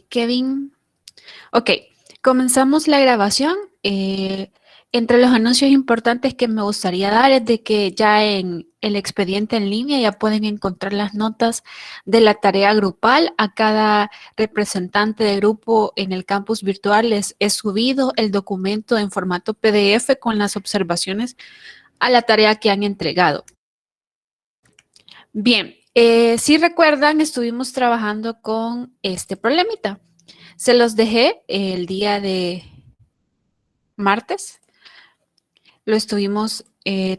Kevin. Ok, comenzamos la grabación. Entre los anuncios importantes que me gustaría dar es de que ya en el expediente en línea ya pueden encontrar las notas de la tarea grupal. A cada representante de grupo en el campus virtual les he subido el documento en formato PDF con las observaciones a la tarea que han entregado. Bien, si recuerdan, estuvimos trabajando con este problemita. Se los dejé el día de martes. Lo estuvimos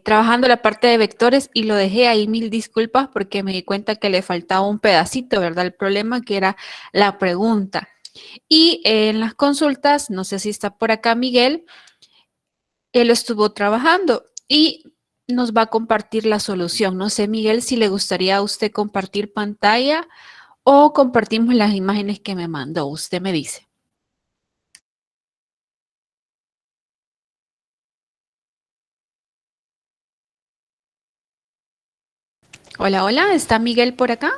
trabajando la parte de vectores y lo dejé ahí. Mil disculpas porque me di cuenta que le faltaba un pedacito, ¿verdad? El problema que era la pregunta. Y en las consultas, no sé si está por acá Miguel, él lo estuvo trabajando y nos va a compartir la solución. No sé, Miguel, si le gustaría a usted compartir pantalla o compartimos las imágenes que me mandó. Usted me dice. Hola, hola, ¿está Miguel por acá?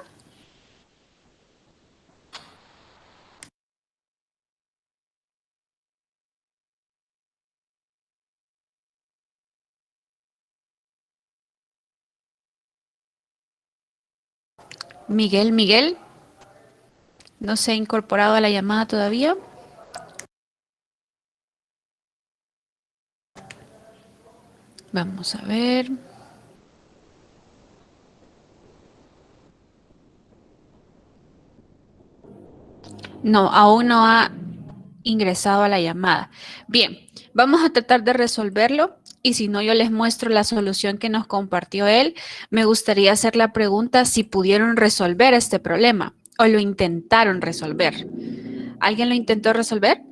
Miguel, Miguel, no se ha incorporado a la llamada todavía. Vamos a ver. No, aún no ha ingresado a la llamada. Bien, vamos a tratar de resolverlo y si no, yo les muestro la solución que nos compartió él. Me gustaría hacer la pregunta si pudieron resolver este problema o lo intentaron resolver. ¿Alguien lo intentó resolver?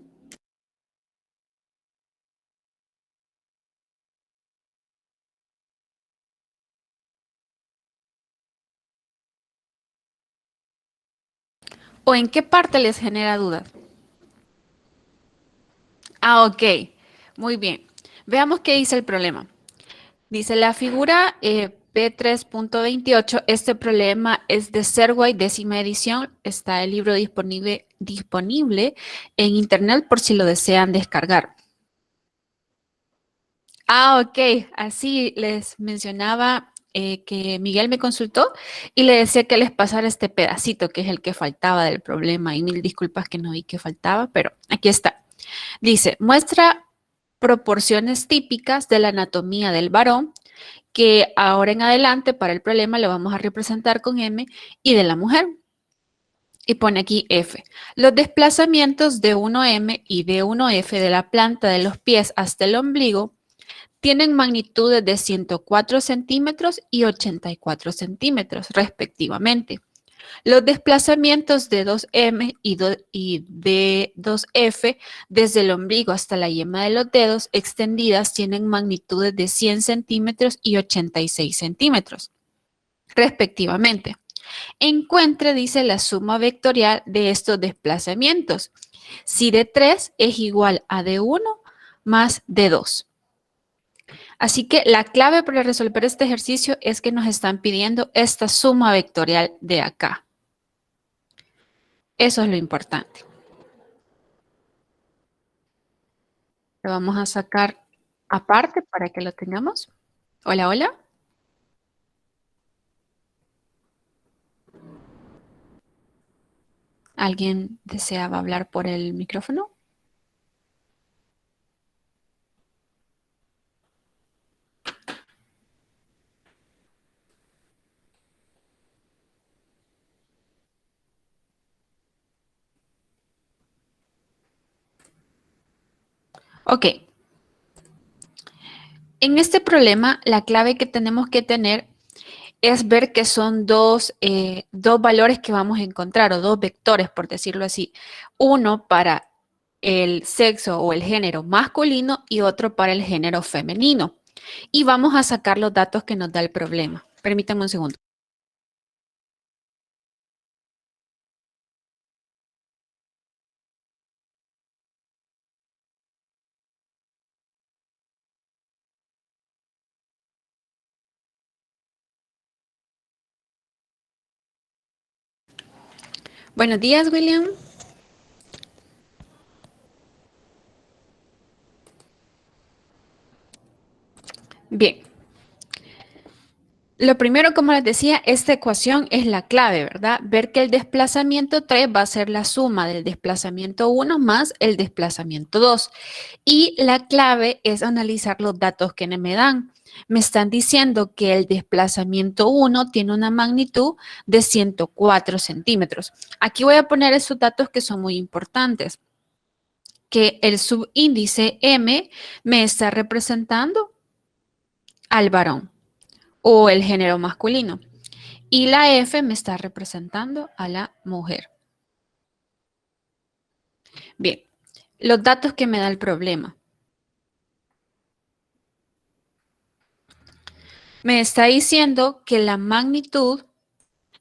¿O en qué parte les genera dudas? Ah, ok. Muy bien. Veamos qué dice el problema. Dice la figura P3.28, este problema es de Serway, décima edición. Está el libro disponible en internet por si lo desean descargar. Ah, ok. Así les mencionaba que Miguel me consultó y le decía que les pasara este pedacito, que es el que faltaba del problema. Y mil disculpas que no vi que faltaba, pero aquí está. Dice, muestra proporciones típicas de la anatomía del varón que ahora en adelante para el problema lo vamos a representar con M y de la mujer. Y pone aquí F. Los desplazamientos de 1M y de 1F de la planta de los pies hasta el ombligo tienen magnitudes de 104 centímetros y 84 centímetros respectivamente. Los desplazamientos de 2M y de 2F desde el ombligo hasta la yema de los dedos extendidas tienen magnitudes de 100 centímetros y 86 centímetros, respectivamente. Encuentre, dice, la suma vectorial de estos desplazamientos. Si de 3 es igual a de 1 más de 2. Así que la clave para resolver este ejercicio es que nos están pidiendo esta suma vectorial de acá. Eso es lo importante. Lo vamos a sacar aparte para que lo tengamos. Hola, hola. ¿Alguien deseaba hablar por el micrófono? Ok. En este problema, la clave que tenemos que tener es ver que son dos valores que vamos a encontrar o dos vectores, por decirlo así. Uno para el sexo o el género masculino y otro para el género femenino. Y vamos a sacar los datos que nos da el problema. Permítanme un segundo. Buenos días, William. Lo primero, como les decía, esta ecuación es la clave, ¿verdad? Ver que el desplazamiento 3 va a ser la suma del desplazamiento 1 más el desplazamiento 2. Y la clave es analizar los datos que me dan. Me están diciendo que el desplazamiento 1 tiene una magnitud de 104 centímetros. Aquí voy a poner esos datos que son muy importantes. Que el subíndice M me está representando al varón o el género masculino. Y la F me está representando a la mujer. Bien, los datos que me da el problema. Me está diciendo que la magnitud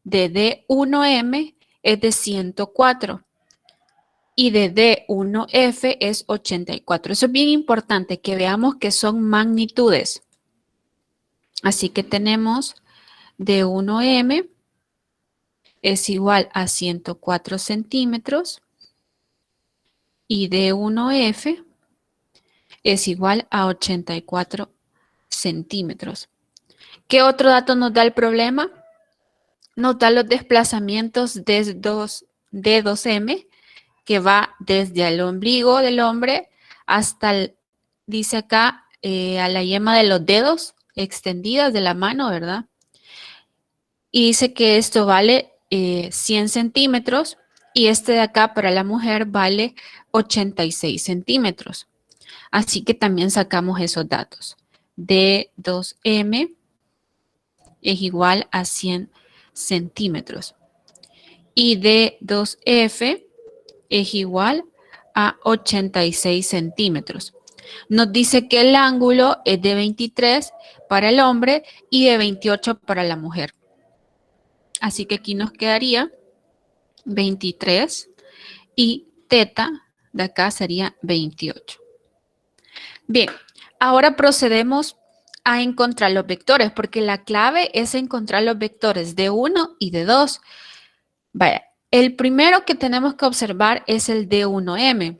de D1M es de 104 y de D1F es 84. Eso es bien importante que veamos que son magnitudes. Así que tenemos D1M es igual a 104 centímetros y D1F es igual a 84 centímetros. ¿Qué otro dato nos da el problema? Nos da los desplazamientos de 2M, que va desde el ombligo del hombre hasta, dice acá, a la yema de los dedos extendidas de la mano, ¿verdad? Y dice que esto vale 100 centímetros y este de acá para la mujer vale 86 centímetros. Así que también sacamos esos datos. D2M es igual a 100 centímetros. Y D2F es igual a 86 centímetros. Nos dice que el ángulo es de 23 para el hombre y de 28 para la mujer. Así que aquí nos quedaría 23 y teta de acá sería 28. Bien, ahora procedemos a encontrar los vectores, porque la clave es encontrar los vectores de 1 y de 2. Vaya, el primero que tenemos que observar es el D1M.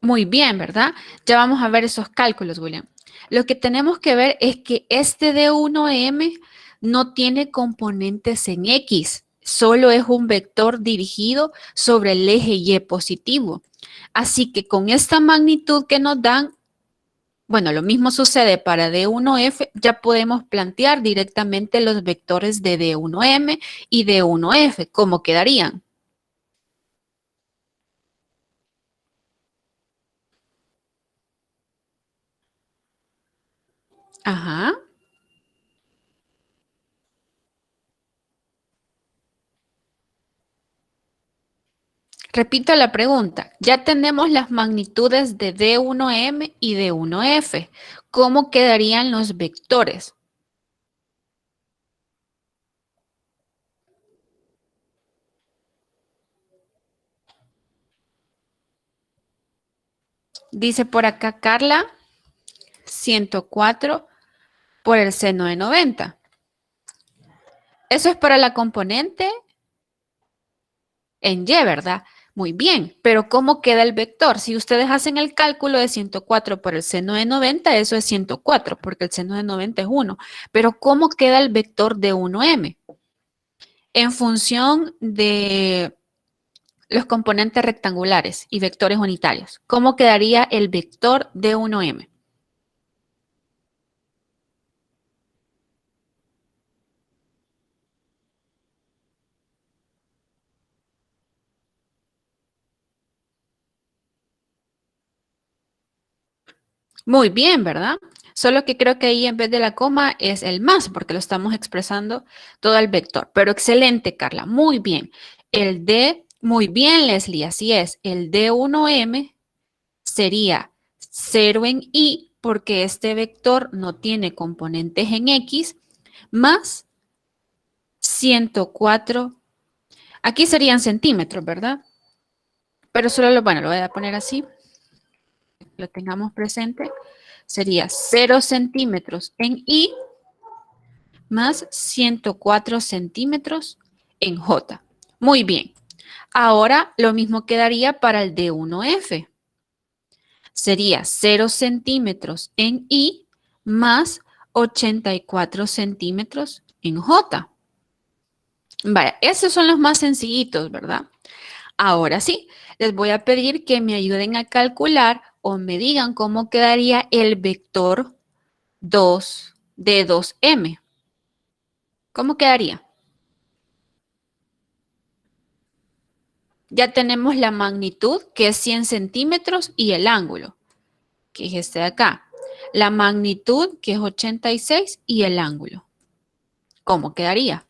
Muy bien, ¿verdad? Ya vamos a ver esos cálculos, William. Lo que tenemos que ver es que este D1M no tiene componentes en X, solo es un vector dirigido sobre el eje Y positivo. Así que con esta magnitud que nos dan, bueno, lo mismo sucede para D1F, ya podemos plantear directamente los vectores de D1M y D1F, ¿cómo quedarían? Ajá. Repito la pregunta. Ya tenemos las magnitudes de D1M y D1F. ¿Cómo quedarían los vectores? Dice por acá Carla, 104 por el seno de 90. Eso es para la componente en Y, ¿verdad? Muy bien, pero ¿cómo queda el vector? Si ustedes hacen el cálculo de 104 por el seno de 90, eso es 104, porque el seno de 90 es 1. Pero ¿cómo queda el vector de 1M? En función de los componentes rectangulares y vectores unitarios. ¿Cómo quedaría el vector de 1M? Muy bien, ¿verdad? Solo que creo que ahí en vez de la coma es el más, porque lo estamos expresando todo el vector. Pero excelente, Carla, muy bien. El D, muy bien, Leslie, así es. El D1M sería 0 en Y, porque este vector no tiene componentes en X, más 104. Aquí serían centímetros, ¿verdad? Pero solo bueno, lo voy a poner así, lo tengamos presente. Sería 0 centímetros en Y más 104 centímetros en J. Muy bien. Ahora lo mismo quedaría para el D1F. Sería 0 centímetros en Y más 84 centímetros en J. Vaya, esos son los más sencillitos, ¿verdad? Ahora sí, les voy a pedir que me ayuden a calcular o me digan cómo quedaría el vector 2 de 2m. ¿Cómo quedaría? Ya tenemos la magnitud, que es 100 centímetros, y el ángulo, que es este de acá. La magnitud, que es 86, y el ángulo. ¿Cómo quedaría?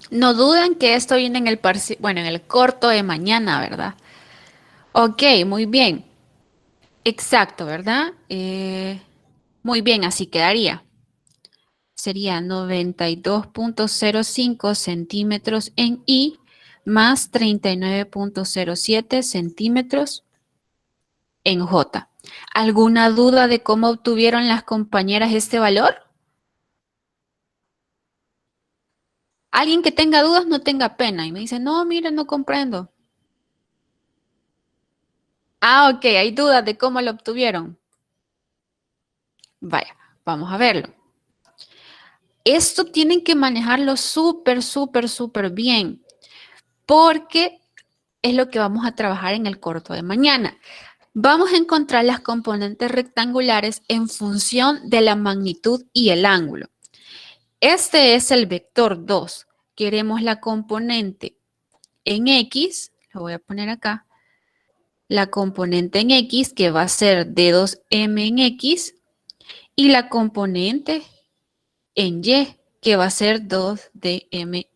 No duden que esto viene en el, bueno, en el corto de mañana, ¿verdad? Ok, muy bien. Exacto, ¿verdad? Muy bien, así quedaría. Sería 92.05 centímetros en I más 39.07 centímetros en J. ¿Alguna duda de cómo obtuvieron las compañeras este valor? Alguien que tenga dudas no tenga pena y me dice, no, mire, no comprendo. Ah, ok, hay dudas de cómo lo obtuvieron. Vaya, vamos a verlo. Esto tienen que manejarlo súper, súper, súper bien, porque es lo que vamos a trabajar en el corto de mañana. Vamos a encontrar las componentes rectangulares en función de la magnitud y el ángulo. Este es el vector 2. Queremos la componente en X, lo voy a poner acá, la componente en X que va a ser de 2m en X y la componente en Y que va a ser 2dmy.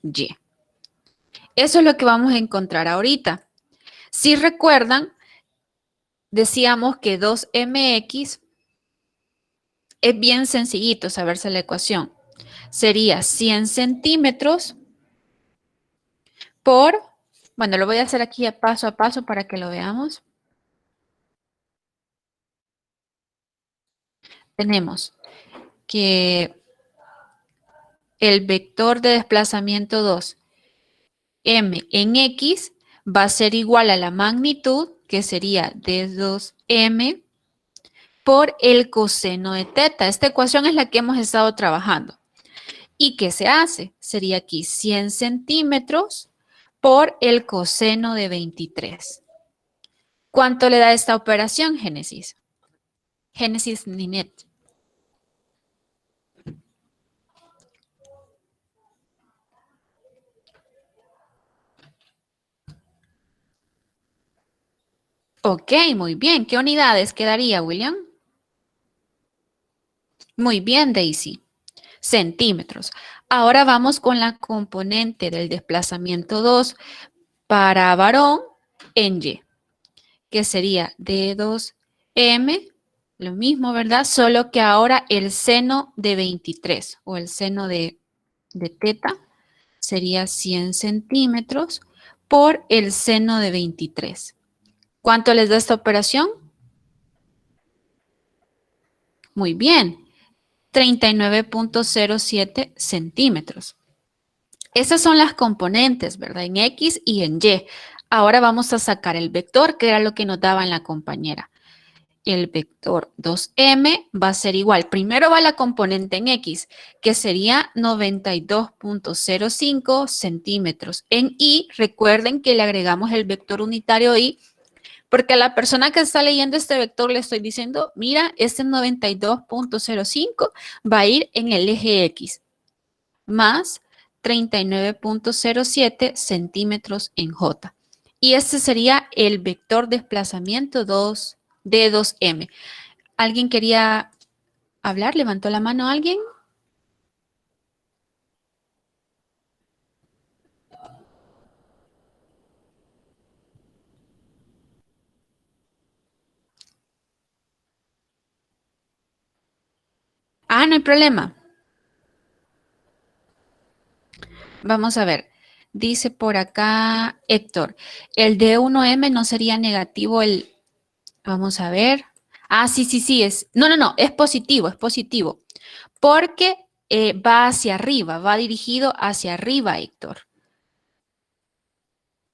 Eso es lo que vamos a encontrar ahorita. Si recuerdan, decíamos que 2mx es bien sencillito saberse la ecuación. Sería 100 centímetros por, bueno, lo voy a hacer aquí a paso para que lo veamos. Tenemos que el vector de desplazamiento 2, m en x, va a ser igual a la magnitud, que sería de 2m, por el coseno de teta. Esta ecuación es la que hemos estado trabajando. ¿Y qué se hace? Sería aquí 100 centímetros por el coseno de 23. ¿Cuánto le da esta operación, Génesis? Génesis Ninet. Ok, muy bien. ¿Qué unidades quedaría, William? Muy bien, Daisy. Centímetros. Ahora vamos con la componente del desplazamiento 2 para varón en Y, que sería d2m, lo mismo, ¿verdad? Solo que ahora el seno de 23 o el seno de teta sería 100 centímetros por el seno de 23. ¿Cuánto les da esta operación? Muy bien, 39.07 centímetros. Esas son las componentes, ¿verdad? En X y en Y. Ahora vamos a sacar el vector, que era lo que nos daba en la compañera. El vector 2m va a ser igual. Primero va la componente en X, que sería 92.05 centímetros. En Y, recuerden que le agregamos el vector unitario Y, porque a la persona que está leyendo este vector le estoy diciendo, mira, este 92.05 va a ir en el eje X, más 39.07 centímetros en J. Y este sería el vector desplazamiento 2 de 2m. ¿Alguien quería hablar? ¿Levantó la mano alguien? Ah, no hay problema. Vamos a ver. Dice por acá Héctor, el D1M no sería negativo el... Vamos a ver. Ah, sí, sí, sí, es... No, no, no, es positivo, es positivo. Porque va hacia arriba, va dirigido hacia arriba, Héctor.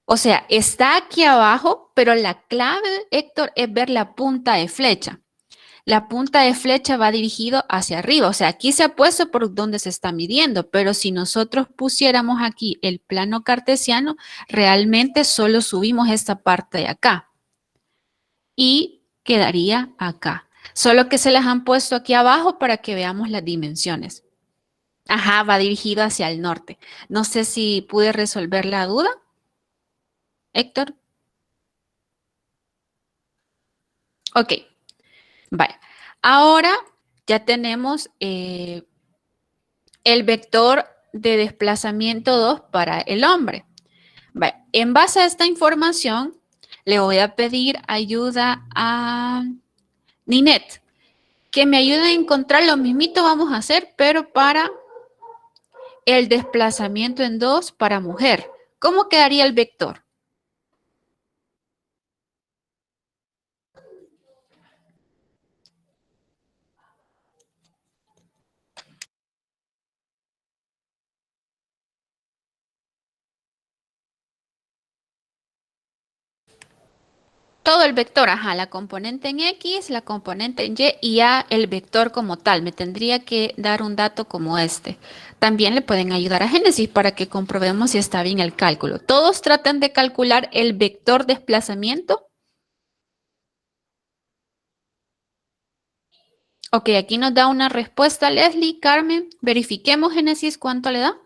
O sea, está aquí abajo, pero la clave, Héctor, es ver la punta de flecha. La punta de flecha va dirigido hacia arriba, o sea, aquí se ha puesto por donde se está midiendo, pero si nosotros pusiéramos aquí el plano cartesiano, realmente solo subimos esta parte de acá y quedaría acá. Solo que se las han puesto aquí abajo para que veamos las dimensiones. Ajá, va dirigido hacia el norte. No sé si pude resolver la duda, Héctor. Ok, vaya. Ahora ya tenemos el vector de desplazamiento 2 para el hombre. Vaya, en base a esta información, le voy a pedir ayuda a Ninette, que me ayude a encontrar lo mismito vamos a hacer, pero para el desplazamiento en 2 para mujer. ¿Cómo quedaría el vector? Todo el vector, ajá, la componente en X, la componente en Y y ya el vector como tal. Me tendría que dar un dato como este. También le pueden ayudar a Génesis para que comprobemos si está bien el cálculo. Todos tratan de calcular el vector desplazamiento. Ok, aquí nos da una respuesta Leslie, Carmen. Verifiquemos Génesis cuánto le da.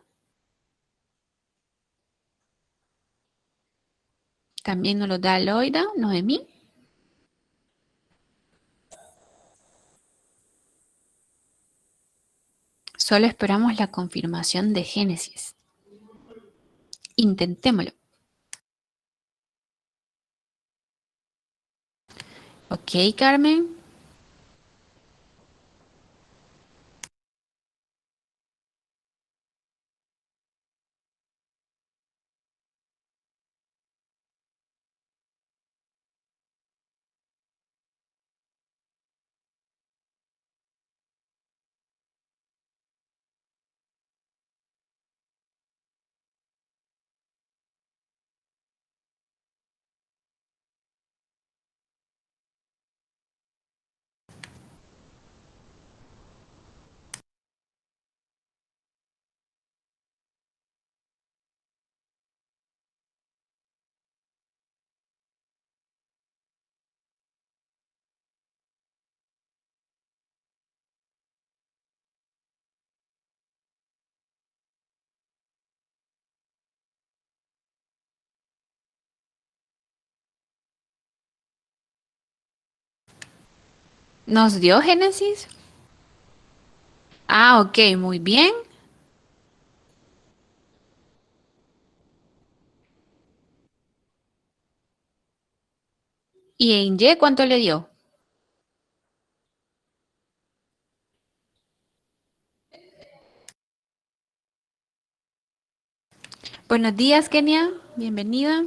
También nos lo da Loida, Noemí. Solo esperamos la confirmación de Génesis. Intentémoslo. Ok, Carmen. ¿Nos dio Génesis? Ah, ok, muy bien. ¿Y en Y cuánto le dio? Buenos días, Kenia. Bienvenida.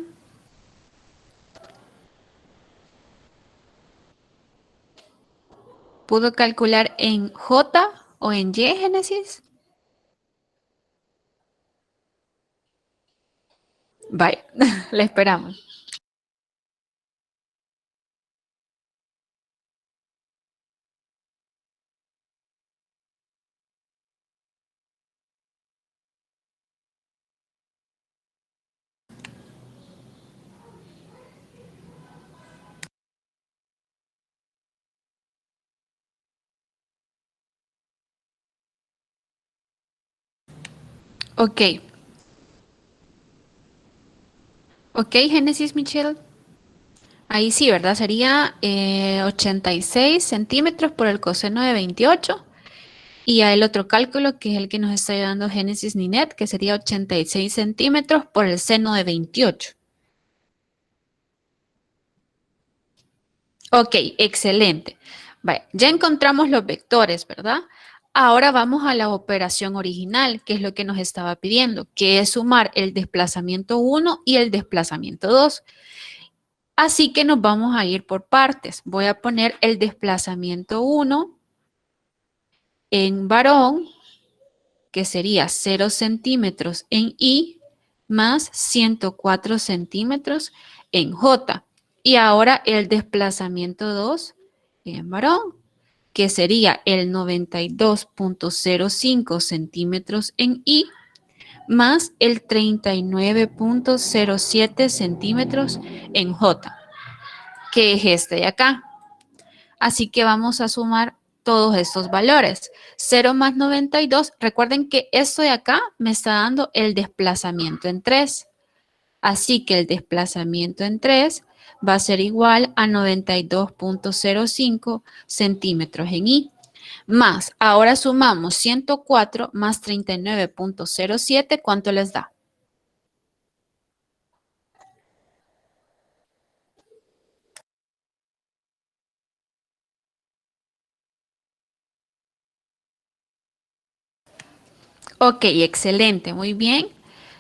¿Pudo calcular en J o en Y, Génesis? Vaya, la esperamos. Ok, ok, Génesis Michelle. Ahí sí, ¿verdad? Sería 86 centímetros por el coseno de 28. Y hay el otro cálculo, que es el que nos está dando Génesis Ninet, que sería 86 centímetros por el seno de 28. Ok, excelente. Vale, ya encontramos los vectores, ¿verdad? Ahora vamos a la operación original, que es lo que nos estaba pidiendo, que es sumar el desplazamiento 1 y el desplazamiento 2. Así que nos vamos a ir por partes. Voy a poner el desplazamiento 1 en varón, que sería 0 centímetros en I, más 104 centímetros en J. Y ahora el desplazamiento 2 en varón, que sería el 92.05 centímetros en I, más el 39.07 centímetros en J, que es este de acá. Así que vamos a sumar todos estos valores. 0 más 92, recuerden que esto de acá me está dando el desplazamiento en 3. Así que el desplazamiento en 3 va a ser igual a 92.05 centímetros en I. Más, ahora sumamos 104 más 39.07, ¿cuánto les da? Ok, excelente, muy bien.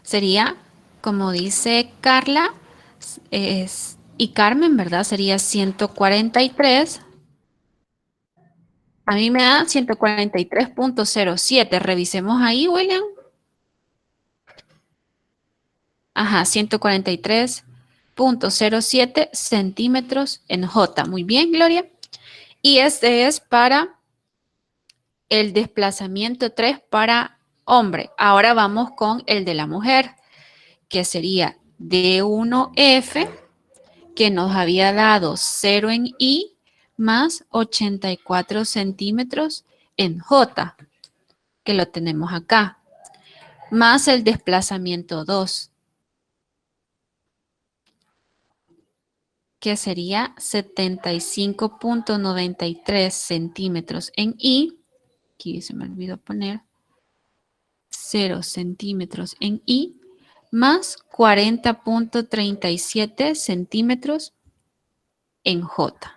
Sería, como dice Carla y Carmen, ¿verdad? Sería 143. A mí me da 143.07. Revisemos ahí, William. Ajá, 143.07 centímetros en J. Muy bien, Gloria. Y este es para el desplazamiento 3 para hombre. Ahora vamos con el de la mujer, que sería D1F, que nos había dado 0 en I, más 84 centímetros en J, que lo tenemos acá, más el desplazamiento 2, que sería 75.93 centímetros en I, aquí se me olvidó poner 0 centímetros en I, más 40.37 centímetros en J.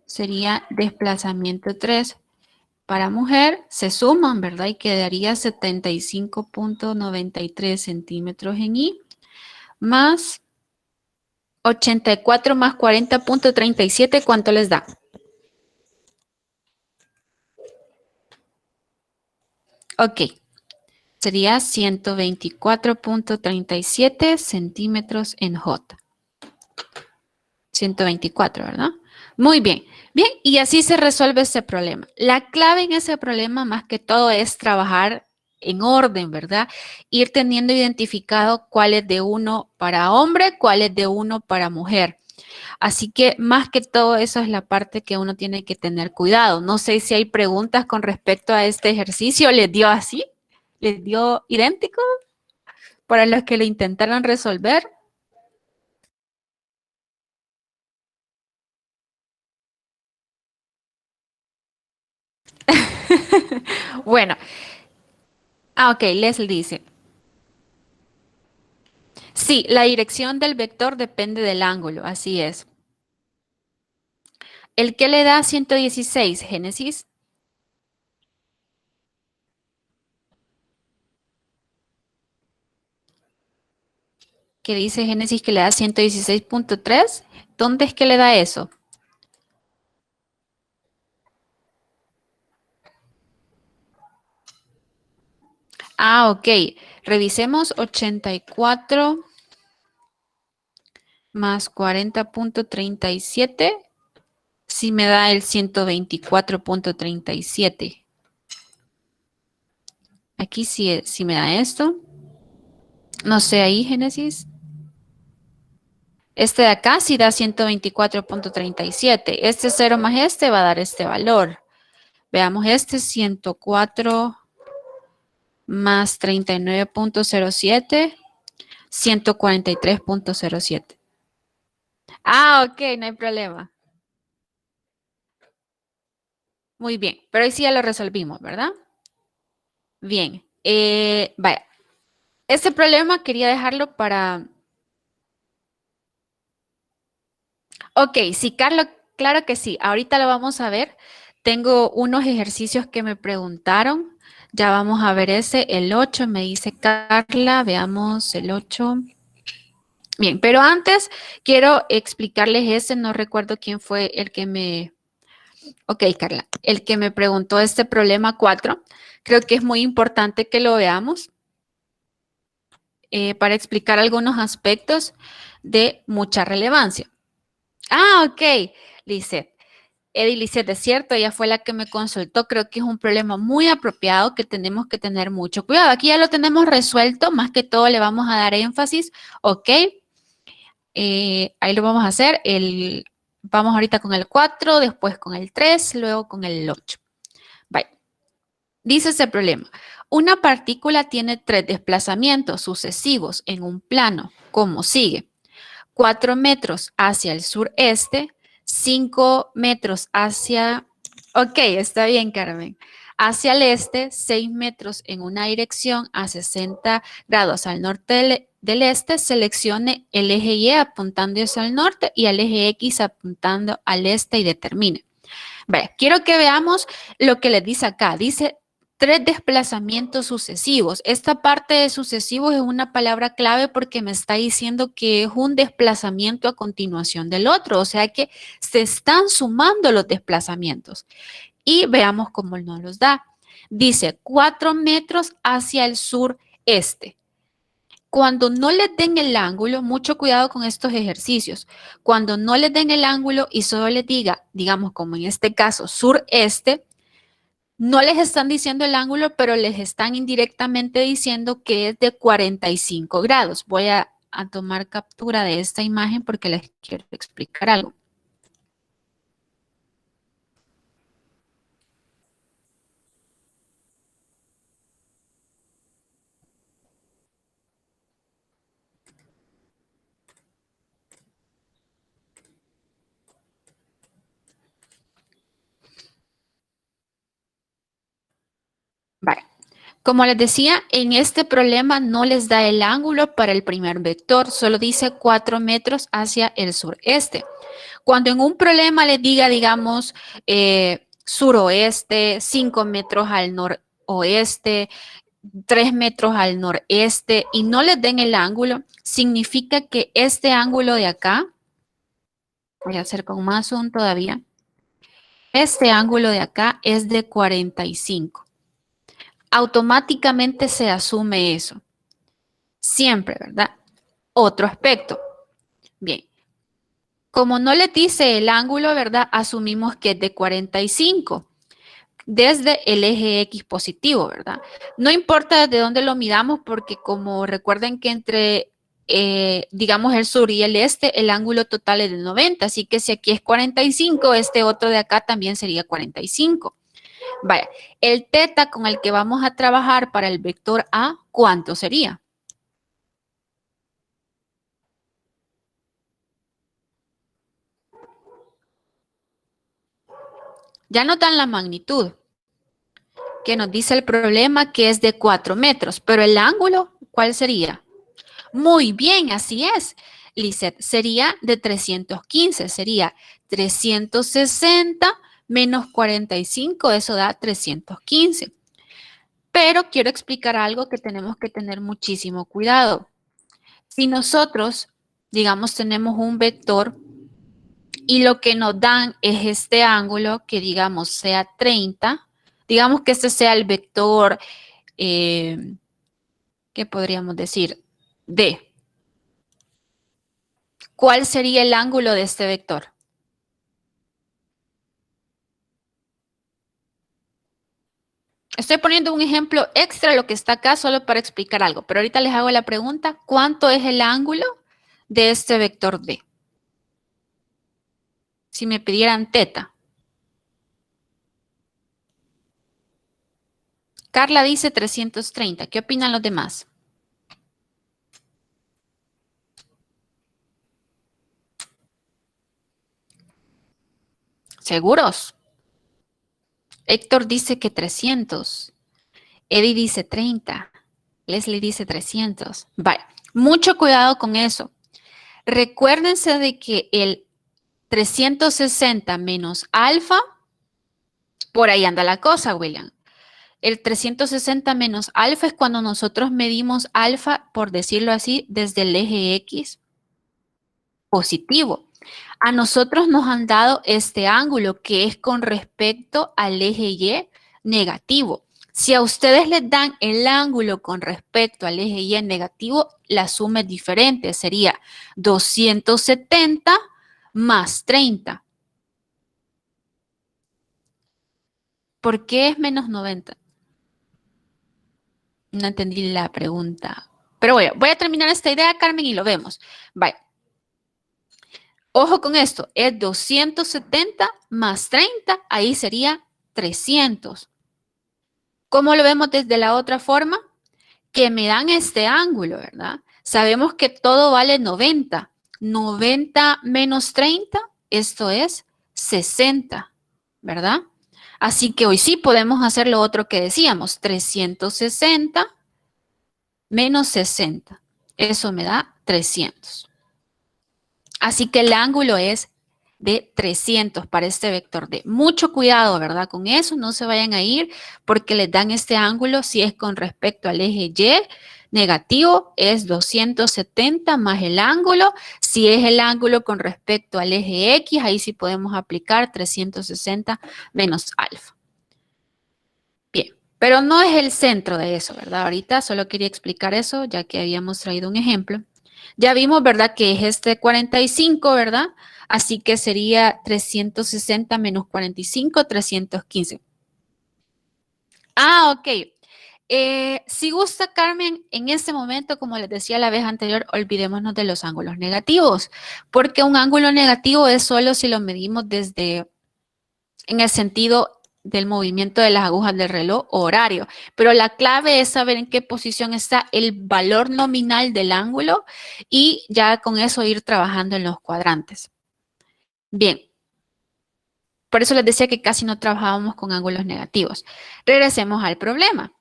Sería desplazamiento 3 para mujer, se suman, ¿verdad? Y quedaría 75.93 centímetros en I, más 84 más 40.37, ¿cuánto les da? Ok, sería 124.37 centímetros en J. 124, ¿verdad? Muy bien. Bien, y así se resuelve ese problema. La clave en ese problema, más que todo, es trabajar en orden, ¿verdad? Ir teniendo identificado cuál es de uno para hombre, cuál es de uno para mujer. Así que más que todo eso es la parte que uno tiene que tener cuidado. No sé si hay preguntas con respecto a este ejercicio. ¿Les dio así? ¿Les dio idéntico para los que lo intentaron resolver? Bueno, ok, Leslie dice, sí, la dirección del vector depende del ángulo, así es. ¿El que le da 116, Génesis? ¿Qué dice Génesis que le da 116.3? ¿Dónde es que le da eso? Ah, ok. Revisemos 84 más 40.37. Sí me da el 124.37. Aquí sí me da esto. No sé ahí, Génesis. Este de acá sí da 124.37. Este 0 más este va a dar este valor. Veamos este 104 más 39.07, 143.07. Ah, ok, no hay problema. Muy bien, pero ahí sí ya lo resolvimos, ¿verdad? Bien, vaya. Este problema quería dejarlo para... Ok, si Carlos Claro que sí, ahorita lo vamos a ver. Tengo unos ejercicios que me preguntaron. Ya vamos a ver ese, el 8, me dice Carla. Veamos el 8. Bien, pero antes quiero explicarles ese. No recuerdo quién fue el que me... Ok, Carla, el que me preguntó este problema 4. Creo que es muy importante que lo veamos para explicar algunos aspectos de mucha relevancia. Ah, ok, Lisette. Eddie Lisette, es cierto, ella fue la que me consultó. Creo que es un problema muy apropiado que tenemos que tener mucho cuidado. Aquí ya lo tenemos resuelto, más que todo le vamos a dar énfasis. Ok, ahí lo vamos a hacer. Vamos ahorita con el 4, después con el 3, luego con el 8. Bye. Dice ese problema. Una partícula tiene 3 desplazamientos sucesivos en un plano, como sigue. 4 metros hacia el sureste, 5 metros hacia... Ok, está bien, Carmen. Hacia el este, 6 metros en una dirección a 60 grados al norte del este, seleccione el eje Y apuntando hacia el norte y el eje X apuntando al este y determine. Vale, quiero que veamos lo que les dice acá. Dice 3 desplazamientos sucesivos. Esta parte de sucesivos es una palabra clave porque me está diciendo que es un desplazamiento a continuación del otro. O sea que se están sumando los desplazamientos. Y veamos cómo nos los da. Dice 4 metros hacia el sureste. Cuando no les den el ángulo, mucho cuidado con estos ejercicios. Cuando no les den el ángulo y solo les diga, digamos como en este caso, sureste, no les están diciendo el ángulo, pero les están indirectamente diciendo que es de 45 grados. Voy a tomar captura de esta imagen porque les quiero explicar algo. Vale. Como les decía, en este problema no les da el ángulo para el primer vector, solo dice 4 metros hacia el sureste. Cuando en un problema les diga, digamos, suroeste, 5 metros al noroeste, 3 metros al noreste y no les den el ángulo, significa que este ángulo de acá, voy a hacer con más zoom todavía, este ángulo de acá es de 45. Automáticamente se asume eso. Siempre, ¿verdad? Otro aspecto. Bien. Como no le dice el ángulo, ¿verdad? Asumimos que es de 45 desde el eje X positivo, ¿verdad? No importa desde dónde lo midamos porque como recuerden que entre, digamos, el sur y el este, el ángulo total es de 90, así que si aquí es 45, este otro de acá también sería 45. Vaya, el teta con el que vamos a trabajar para el vector A, ¿cuánto sería? Ya nos dan la magnitud que nos dice el problema que es de 4 metros, pero el ángulo, ¿cuál sería? Muy bien, así es. Lisette, sería de 315, sería 360 menos 45, eso da 315. Pero quiero explicar algo que tenemos que tener muchísimo cuidado. Si nosotros, digamos, tenemos un vector y lo que nos dan es este ángulo que, digamos, sea 30, digamos que este sea el vector, ¿qué podríamos decir? D. ¿Cuál sería el ángulo de este vector? Estoy poniendo un ejemplo extra a lo que está acá solo para explicar algo, pero ahorita les hago la pregunta, ¿cuánto es el ángulo de este vector D? Si me pidieran teta. Carla dice 330. ¿Qué opinan los demás? ¿Seguros? Héctor dice que 300. Eddie dice 30. Leslie dice 300. Vale, mucho cuidado con eso. Recuérdense de que el 360 menos alfa, por ahí anda la cosa, William. El 360 menos alfa es cuando nosotros medimos alfa, por decirlo así, desde el eje X positivo. A nosotros nos han dado este ángulo que es con respecto al eje Y negativo. Si a ustedes les dan el ángulo con respecto al eje Y negativo, la suma es diferente. Sería 270 más 30. ¿Por qué es menos 90? No entendí la pregunta. Pero bueno, voy a terminar esta idea, Carmen, y lo vemos. Bye. Ojo con esto, es 270 más 30, ahí sería 300. ¿Cómo lo vemos desde la otra forma? Que me dan este ángulo, ¿verdad? Sabemos que todo vale 90. 90 menos 30, esto es 60, ¿verdad? Así que hoy sí podemos hacer lo otro que decíamos, 360 menos 60. Eso me da 300. Así que el ángulo es de 300 para este vector D. Mucho cuidado, ¿verdad? Con eso no se vayan a ir porque les dan este ángulo si es con respecto al eje Y negativo es 270 más el ángulo. Si es el ángulo con respecto al eje X, ahí sí podemos aplicar 360 menos alfa. Bien, pero no es el centro de eso, ¿verdad? Ahorita solo quería explicar eso ya que habíamos traído un ejemplo. Ya vimos, ¿verdad? Que es este 45, ¿verdad? Así que sería 360 menos 45, 315. Ah, ok. Si gusta, Carmen, en este momento, como les decía la vez anterior, olvidémonos de los ángulos negativos, porque un ángulo negativo es solo si lo medimos desde, en el sentido del movimiento de las agujas del reloj o horario. Pero la clave es saber en qué posición está el valor nominal del ángulo y ya con eso ir trabajando en los cuadrantes. Bien, por eso les decía que casi no trabajábamos con ángulos negativos. Regresemos al problema.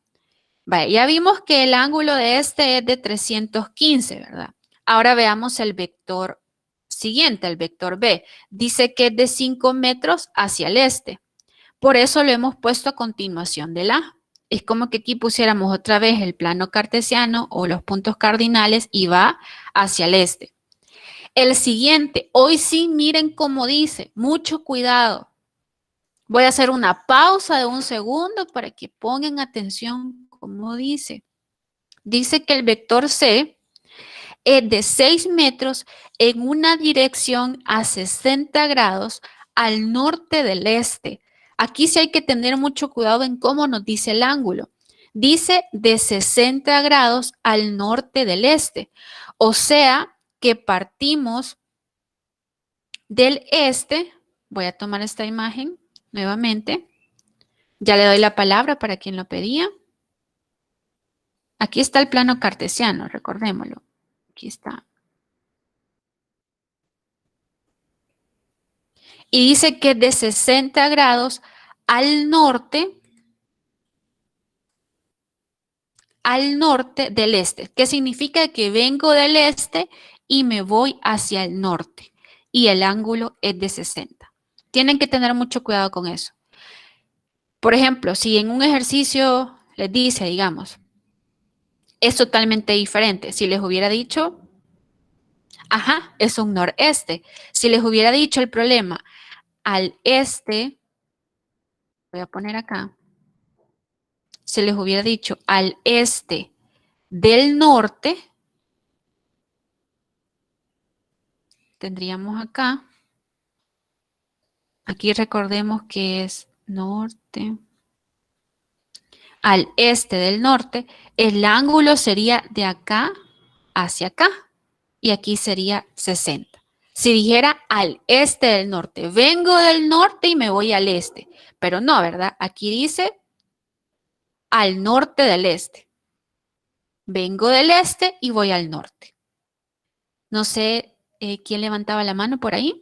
Vale, ya vimos que el ángulo de este es de 315, ¿verdad? Ahora veamos el vector siguiente, el vector B. Dice que es de 5 metros hacia el este. Por eso lo hemos puesto a continuación del A. Es como que aquí pusiéramos otra vez el plano cartesiano o los puntos cardinales y va hacia el este. El siguiente, hoy sí miren cómo dice, mucho cuidado. Voy a hacer una pausa de un segundo para que pongan atención cómo dice. Dice que el vector C es de 6 metros en una dirección a 60 grados al norte del este. Aquí sí hay que tener mucho cuidado en cómo nos dice el ángulo. Dice de 60 grados al norte del este. O sea que partimos del este. Voy a tomar esta imagen nuevamente. Ya le doy la palabra para quien lo pedía. Aquí está el plano cartesiano, recordémoslo. Aquí está. Y dice que de 60 grados al norte del este. ¿Qué significa? Que vengo del este y me voy hacia el norte. Y el ángulo es de 60. Tienen que tener mucho cuidado con eso. Por ejemplo, si en un ejercicio les dice, digamos, es totalmente diferente. Si les hubiera dicho, ajá, es un noreste. Si les hubiera dicho el problema al este, voy a poner acá, se les hubiera dicho al este del norte, tendríamos acá, aquí recordemos que es norte, al este del norte, el ángulo sería de acá hacia acá y aquí sería 60. Si dijera al este del norte, vengo del norte y me voy al este, pero no, ¿verdad? Aquí dice al norte del este. Vengo del este y voy al norte. No sé quién levantaba la mano por ahí.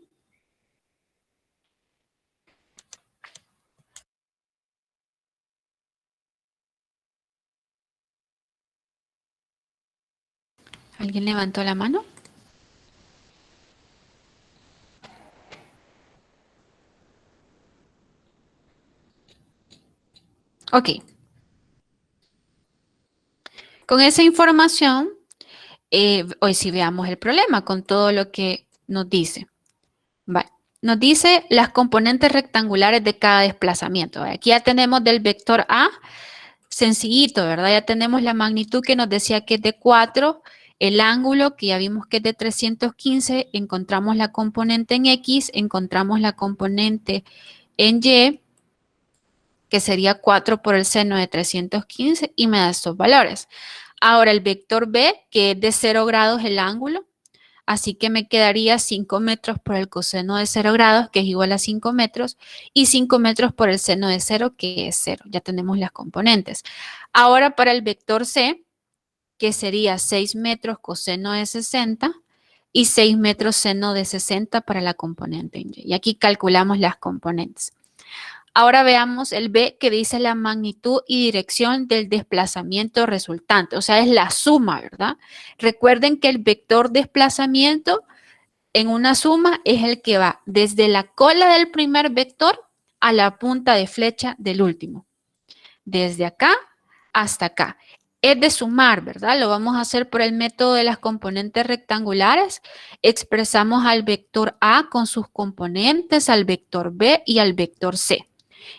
¿Alguien levantó la mano? Ok, con esa información, hoy sí veamos el problema con todo lo que nos dice. Vale. Nos dice las componentes rectangulares de cada desplazamiento. Aquí ya tenemos del vector A, sencillito, ¿verdad? Ya tenemos la magnitud que nos decía que es de 4, el ángulo que ya vimos que es de 315, encontramos la componente en X, encontramos la componente en Y, que sería 4 por el seno de 315 y me da estos valores. Ahora el vector B, que es de 0 grados el ángulo, así que me quedaría 5 metros por el coseno de 0 grados, que es igual a 5 metros, y 5 metros por el seno de 0, que es 0. Ya tenemos las componentes. Ahora para el vector C, que sería 6 metros coseno de 60 y 6 metros seno de 60 para la componente en Y. Y aquí calculamos las componentes. Ahora veamos el B, que dice la magnitud y dirección del desplazamiento resultante, o sea, es la suma, ¿verdad? Recuerden que el vector desplazamiento en una suma es el que va desde la cola del primer vector a la punta de flecha del último. Desde acá hasta acá. Es de sumar, ¿verdad? Lo vamos a hacer por el método de las componentes rectangulares. Expresamos al vector A con sus componentes, al vector B y al vector C.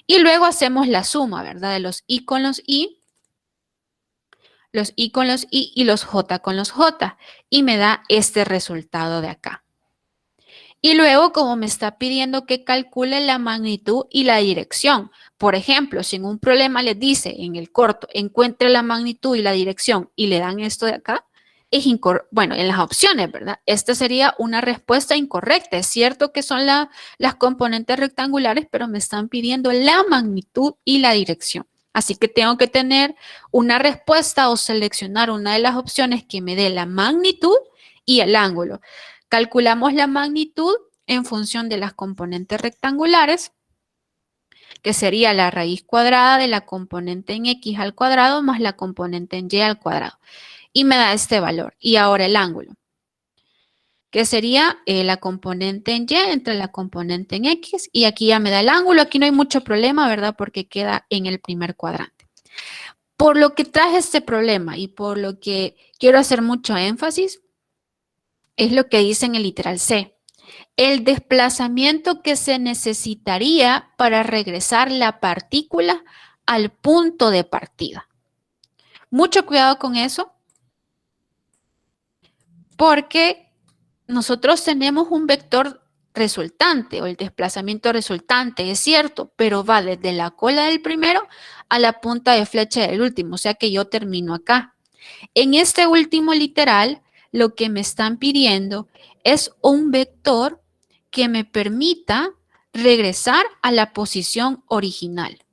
Y luego hacemos la suma, ¿verdad? De los I con los I y los J con los J. Y me da este resultado de acá. Y luego, como me está pidiendo que calcule la magnitud y la dirección. Por ejemplo, si en un problema les dice en el corto, encuentre la magnitud y la dirección y le dan esto de acá, es bueno, en las opciones, ¿verdad? Esta sería una respuesta incorrecta. Es cierto que son las componentes rectangulares, pero me están pidiendo la magnitud y la dirección. Así que tengo que tener una respuesta o seleccionar una de las opciones que me dé la magnitud y el ángulo. Calculamos la magnitud en función de las componentes rectangulares, que sería la raíz cuadrada de la componente en X al cuadrado más la componente en Y al cuadrado. Y me da este valor. Y ahora el ángulo, que sería la componente en Y entre la componente en X. Y aquí ya me da el ángulo. Aquí no hay mucho problema, ¿verdad? Porque queda en el primer cuadrante. Por lo que traje este problema y por lo que quiero hacer mucho énfasis, es lo que dice en el literal C. El desplazamiento que se necesitaría para regresar la partícula al punto de partida. Mucho cuidado con eso, porque nosotros tenemos un vector resultante o el desplazamiento resultante, es cierto, pero va desde la cola del primero a la punta de flecha del último, o sea que yo termino acá. En este último literal, lo que me están pidiendo es un vector que me permita regresar a la posición original.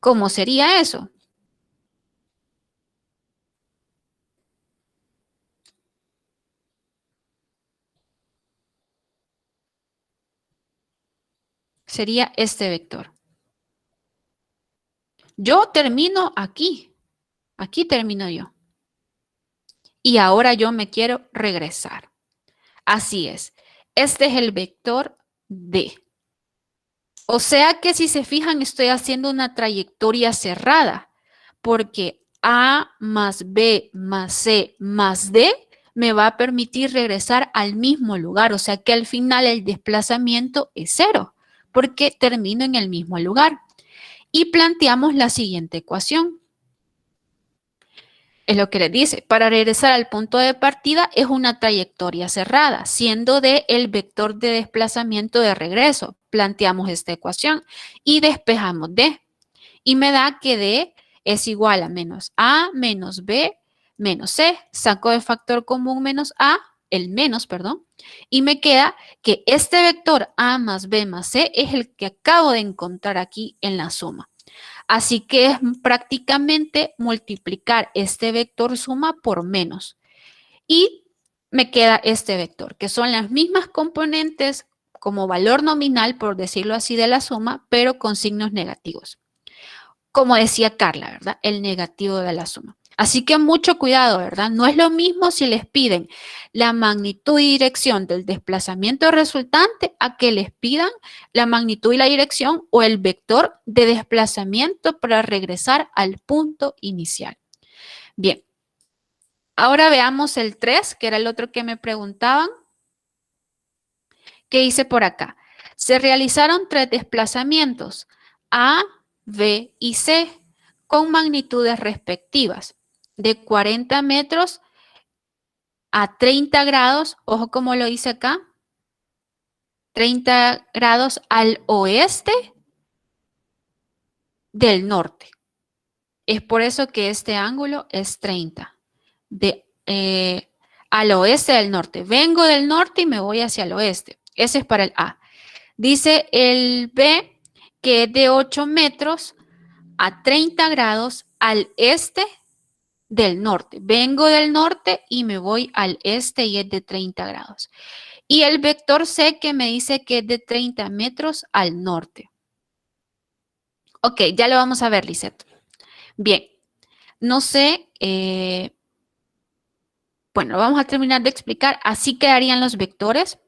¿Cómo sería eso? Sería este vector. Yo termino aquí. Aquí termino yo. Y ahora yo me quiero regresar. Así es. Este es el vector D. O sea que si se fijan, estoy haciendo una trayectoria cerrada, porque A más B más C más D me va a permitir regresar al mismo lugar. O sea que al final el desplazamiento es 0, porque termino en el mismo lugar. Y planteamos la siguiente ecuación. Es lo que les dice, para regresar al punto de partida es una trayectoria cerrada, siendo D el vector de desplazamiento de regreso. Planteamos esta ecuación y despejamos D. Y me da que D es igual a menos A menos B menos C. Saco de factor común menos A, el menos, perdón, y me queda que este vector A más B más C es el que acabo de encontrar aquí en la suma. Así que es prácticamente multiplicar este vector suma por menos. Y me queda este vector, que son las mismas componentes como valor nominal, por decirlo así, de la suma, pero con signos negativos. Como decía Carla, ¿verdad? El negativo de la suma. Así que mucho cuidado, ¿verdad? No es lo mismo si les piden la magnitud y dirección del desplazamiento resultante a que les pidan la magnitud y la dirección o el vector de desplazamiento para regresar al punto inicial. Bien, ahora veamos el 3, que era el otro que me preguntaban. ¿Qué hice por acá? Se realizaron 3 desplazamientos, A, B y C, con magnitudes respectivas de 40 metros a 30 grados, ojo como lo hice acá, 30 grados al oeste del norte. Es por eso que este ángulo es 30, al oeste del norte. Vengo del norte y me voy hacia el oeste. Ese es para el A. Dice el B que es de 8 metros a 30 grados al este del norte. Vengo del norte y me voy al este y es de 30 grados. Y el vector C que me dice que es de 30 metros al norte. Ok, ya lo vamos a ver, Lisette. Bien, no sé, bueno, vamos a terminar de explicar. Así quedarían los vectores.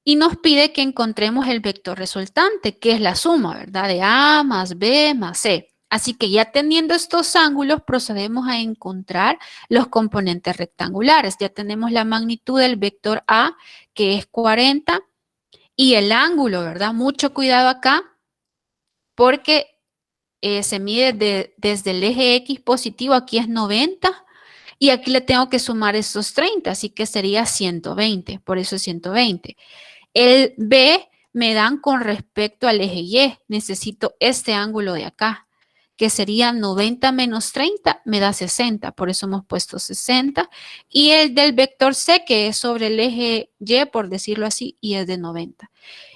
Y nos pide que encontremos el vector resultante, que es la suma, ¿verdad? De A más B más C. Así que ya teniendo estos ángulos, procedemos a encontrar los componentes rectangulares. Ya tenemos la magnitud del vector A, que es 40, y el ángulo, ¿verdad? Mucho cuidado acá, porque se mide desde el eje X positivo, aquí es 90, y aquí le tengo que sumar estos 30, así que sería 120, por eso es 120. El B me dan con respecto al eje Y. Necesito este ángulo de acá, que sería 90 menos 30, me da 60. Por eso hemos puesto 60. Y el del vector C, que es sobre el eje Y, por decirlo así, y es de 90.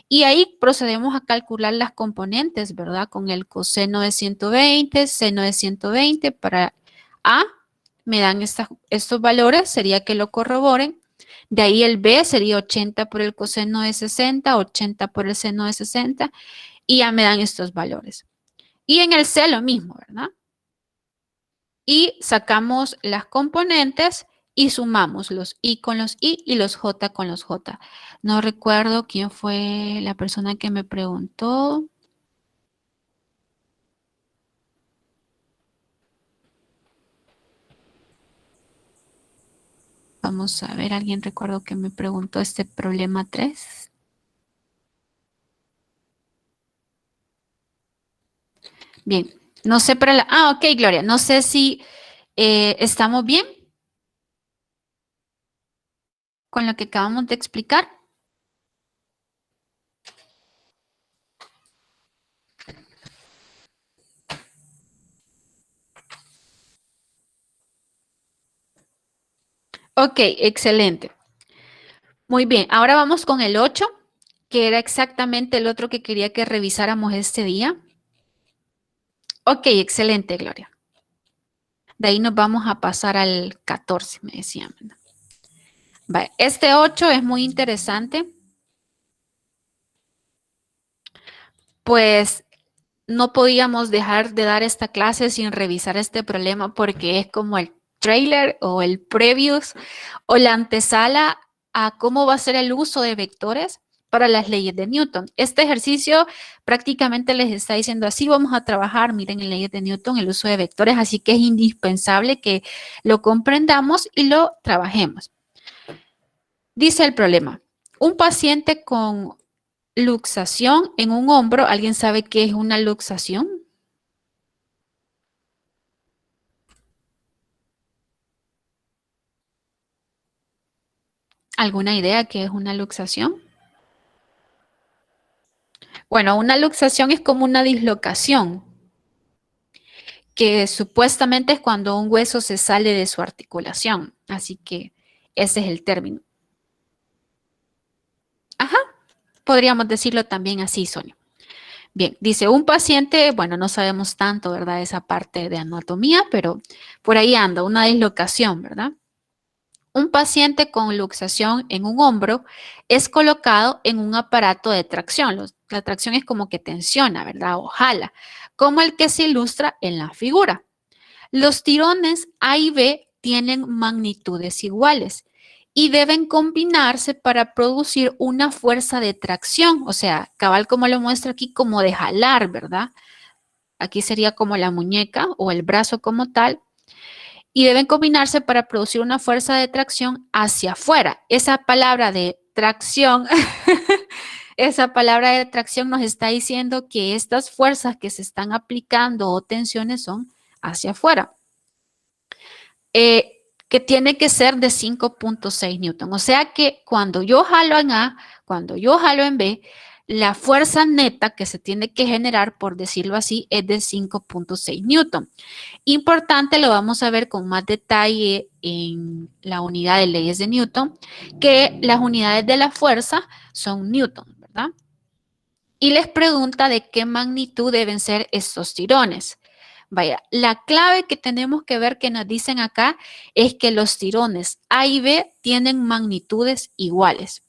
Y ahí procedemos a calcular las componentes, ¿verdad? Con el coseno de 120, seno de 120 para A. Me dan estos valores, sería que lo corroboren. De ahí el B sería 80 por el coseno de 60, 80 por el seno de 60, y ya me dan estos valores. Y en el C lo mismo, ¿verdad? Y sacamos las componentes y sumamos los I con los I y los J con los J. No recuerdo quién fue la persona que me preguntó. Vamos a ver, ¿alguien recuerdo que me preguntó este problema 3? Bien, no sé para la... Ah, ok, Gloria, no sé si estamos bien con lo que acabamos de explicar. Ok, excelente. Muy bien, ahora vamos con el 8, que era exactamente el otro que quería que revisáramos este día. Ok, excelente, Gloria. De ahí nos vamos a pasar al 14, me decían. Vale, este 8 es muy interesante. Pues no podíamos dejar de dar esta clase sin revisar este problema porque es como el trailer o el previews o la antesala a cómo va a ser el uso de vectores para las leyes de Newton. Este ejercicio prácticamente les está diciendo así vamos a trabajar, miren en leyes de Newton el uso de vectores, así que es indispensable que lo comprendamos y lo trabajemos. Dice el problema, un paciente con luxación en un hombro, ¿alguien sabe qué es una luxación? ¿Alguna idea qué es una luxación? Bueno, una luxación es como una dislocación, que supuestamente es cuando un hueso se sale de su articulación. Así que ese es el término. Ajá, podríamos decirlo también así, Sonia. Bien, dice un paciente, bueno, no sabemos tanto, ¿verdad? Esa parte de anatomía, pero por ahí anda, una dislocación, ¿verdad? Un paciente con luxación en un hombro es colocado en un aparato de tracción. La tracción es como que tensiona, ¿verdad? O jala, como el que se ilustra en la figura. Los tirones A y B tienen magnitudes iguales y deben combinarse para producir una fuerza de tracción, o sea, cabal como lo muestro aquí, como de jalar, ¿verdad? Aquí sería como la muñeca o el brazo como tal, y deben combinarse para producir una fuerza de tracción hacia afuera. Esa palabra de tracción, esa palabra de tracción nos está diciendo que estas fuerzas que se están aplicando o tensiones son hacia afuera. Que tiene que ser de 5.6 newton. O sea que cuando yo jalo en A, cuando yo jalo en B, la fuerza neta que se tiene que generar, por decirlo así, es de 5.6 newton. Importante, lo vamos a ver con más detalle en la unidad de leyes de Newton, que las unidades de la fuerza son newton, ¿verdad? Y les pregunta de qué magnitud deben ser estos tirones. Vaya, la clave que tenemos que ver que nos dicen acá es que los tirones A y B tienen magnitudes iguales.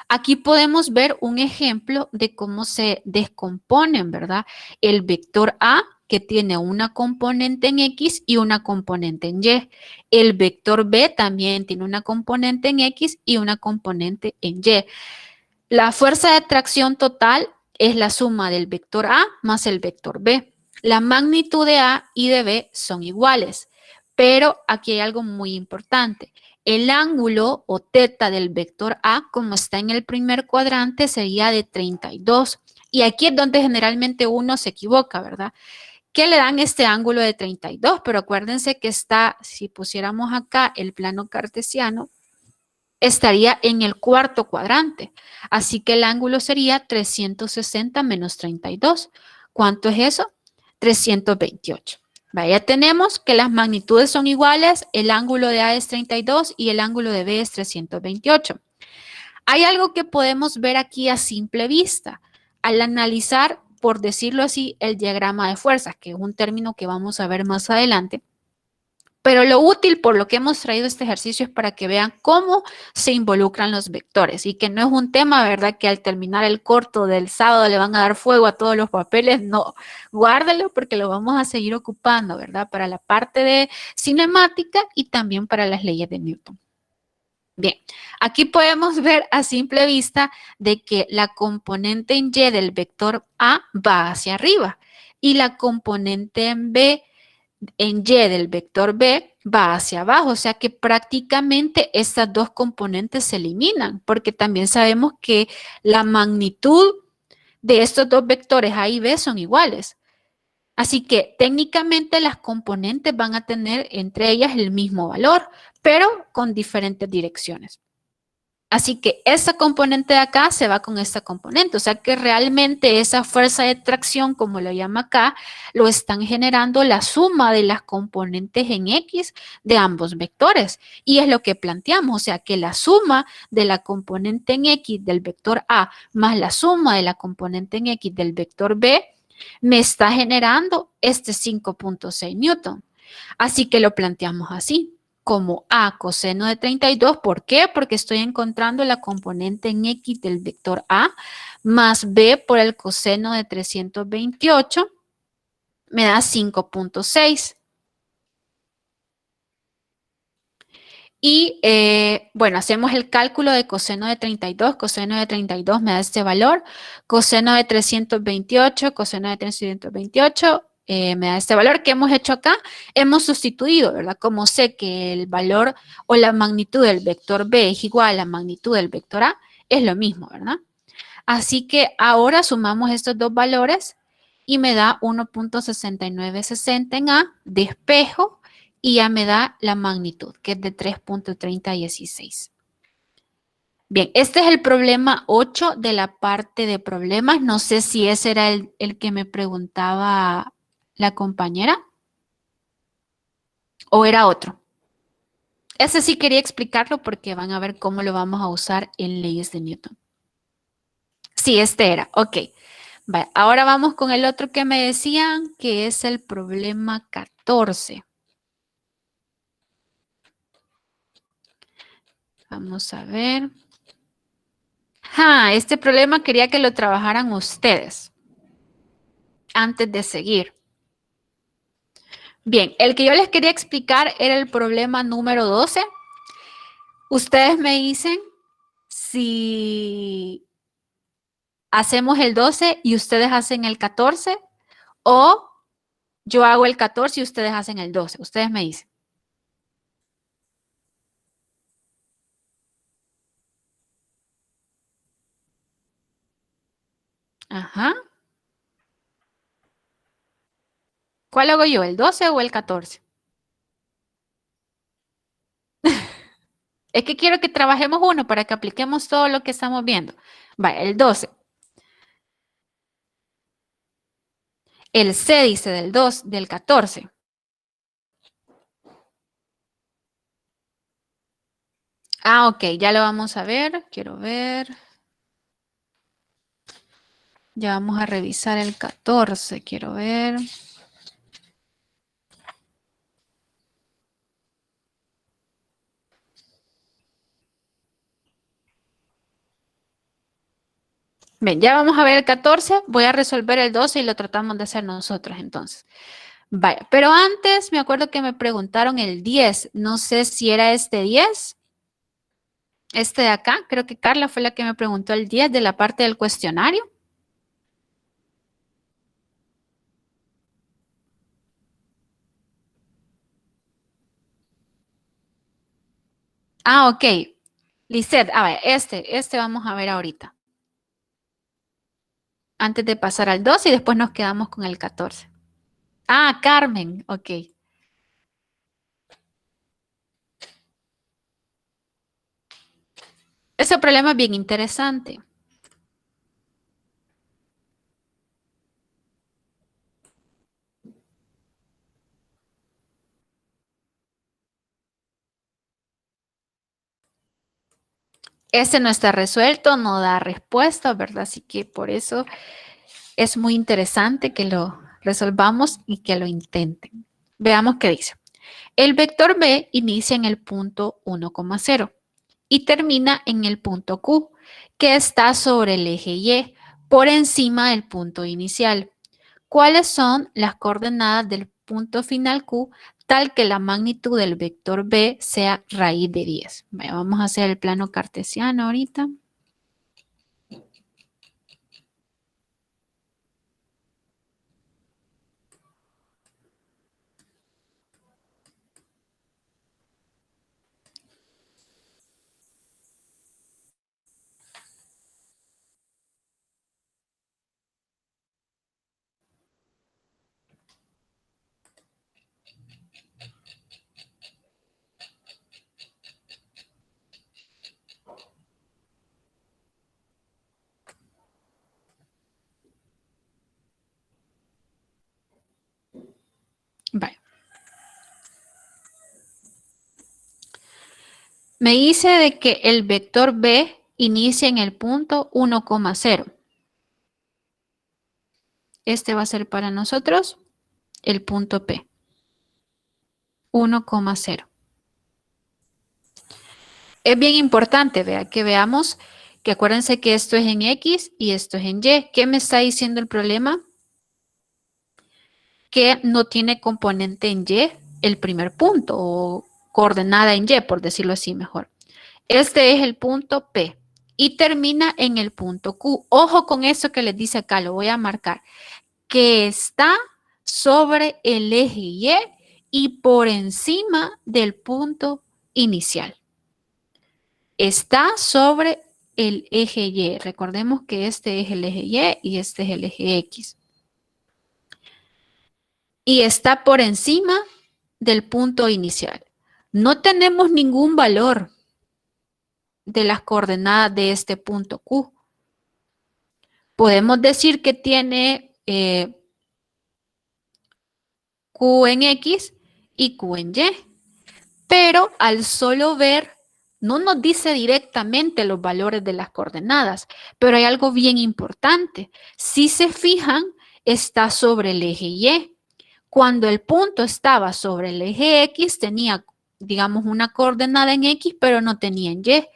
Aquí podemos ver un ejemplo de cómo se descomponen, ¿verdad? El vector A, que tiene una componente en X y una componente en Y. El vector B también tiene una componente en X y una componente en Y. La fuerza de tracción total es la suma del vector A más el vector B. La magnitud de A y de B son iguales, pero aquí hay algo muy importante. El ángulo o teta del vector A, como está en el primer cuadrante, sería de 32. Y aquí es donde generalmente uno se equivoca, ¿verdad? Que le dan este ángulo de 32, pero acuérdense que está, si pusiéramos acá el plano cartesiano, estaría en el cuarto cuadrante. Así que el ángulo sería 360 menos 32. ¿Cuánto es eso? 328. Ya tenemos que las magnitudes son iguales, el ángulo de A es 32 y el ángulo de B es 328. Hay algo que podemos ver aquí a simple vista al analizar, por decirlo así, el diagrama de fuerzas, que es un término que vamos a ver más adelante. Pero lo útil por lo que hemos traído este ejercicio es para que vean cómo se involucran los vectores y que no es un tema, ¿verdad? Que al terminar el corto del sábado le van a dar fuego a todos los papeles. No, guárdelo porque lo vamos a seguir ocupando, ¿verdad? Para la parte de cinemática y también para las leyes de Newton. Bien, aquí podemos ver a simple vista de que la componente en Y del vector A va hacia arriba y la componente en Y del vector B va hacia abajo, o sea que prácticamente estas dos componentes se eliminan, porque también sabemos que la magnitud de estos dos vectores A y B son iguales. Así que técnicamente las componentes van a tener entre ellas el mismo valor, pero con diferentes direcciones. Así que esa componente de acá se va con esta componente. O sea que realmente esa fuerza de tracción, como lo llama acá, lo están generando la suma de las componentes en X de ambos vectores. Y es lo que planteamos. O sea que la suma de la componente en X del vector A más la suma de la componente en X del vector B me está generando este 5.6 newton. Así que lo planteamos así como A coseno de 32. ¿Por qué? Porque estoy encontrando la componente en X del vector A más B por el coseno de 328 me da 5.6. Y bueno, hacemos el cálculo de coseno de 32. Coseno de 32 me da este valor. Coseno de 328, coseno de 328 me da este valor que hemos hecho acá. Hemos sustituido, ¿verdad? Como sé que el valor o la magnitud del vector B es igual a la magnitud del vector A, es lo mismo, ¿verdad? Así que ahora sumamos estos dos valores y me da 1.6960 en A, despejo, y ya me da la magnitud, que es de 3.3016. Bien, este es el problema 8 de la parte de problemas. No sé si ese era el que me preguntaba la compañera o era otro. Ese sí quería explicarlo porque van a ver cómo lo vamos a usar en leyes de Newton. Sí, este era. Ok. Vale, ahora vamos con el otro que me decían, que es el problema 14. Vamos a ver. Este problema quería que lo trabajaran ustedes antes de seguir. Bien, el que yo les quería explicar era el problema número 12. Ustedes me dicen si hacemos el 12 y ustedes hacen el 14 o yo hago el 14 y ustedes hacen el 12. Ustedes me dicen. Ajá. ¿Cuál hago yo, el 12 o el 14? Es que quiero que trabajemos uno para que apliquemos todo lo que estamos viendo. Vaya, el 12. El C dice del 2, del 14. Ah, ok, ya lo vamos a ver. Quiero ver. Ya vamos a revisar el 14. Quiero ver. Bien, ya vamos a ver el 14. Voy a resolver el 12 y lo tratamos de hacer nosotros entonces. Vaya, pero antes me acuerdo que me preguntaron el 10. No sé si era este 10. Este de acá. Creo que Carla fue la que me preguntó el 10 de la parte del cuestionario. Ah, ok. Lisette, a ver, este vamos a ver ahorita. Antes de pasar al 12 y después nos quedamos con el 14. Ah, Carmen, ok. Ese problema es bien interesante. Ese no está resuelto, no da respuesta, ¿verdad? Así que por eso es muy interesante que lo resolvamos y que lo intenten. Veamos qué dice. El vector B inicia en el punto 1,0 y termina en el punto Q, que está sobre el eje Y, por encima del punto inicial. ¿Cuáles son las coordenadas del punto final Q tal que la magnitud del vector B sea raíz de 10? Vamos a hacer el plano cartesiano ahorita. Vale. Me dice de que el vector B inicia en el punto 1,0. Este va a ser para nosotros el punto P. 1,0. Es bien importante, vea, que veamos que acuérdense que esto es en X y esto es en Y. ¿Qué me está diciendo el problema? Que no tiene componente en Y el primer punto o coordenada en Y, por decirlo así mejor. Este es el punto P y termina en el punto Q. Ojo con eso que les dice acá, lo voy a marcar, que está sobre el eje Y y por encima del punto inicial. Está sobre el eje Y. Recordemos que este es el eje Y y este es el eje X. Y está por encima del punto inicial. No tenemos ningún valor de las coordenadas de este punto Q. Podemos decir que tiene Q en X y Q en Y, pero al solo ver, no nos dice directamente los valores de las coordenadas, pero hay algo bien importante. Si se fijan, está sobre el eje Y. Cuando el punto estaba sobre el eje X, tenía, digamos, una coordenada en X, pero no tenía en Y.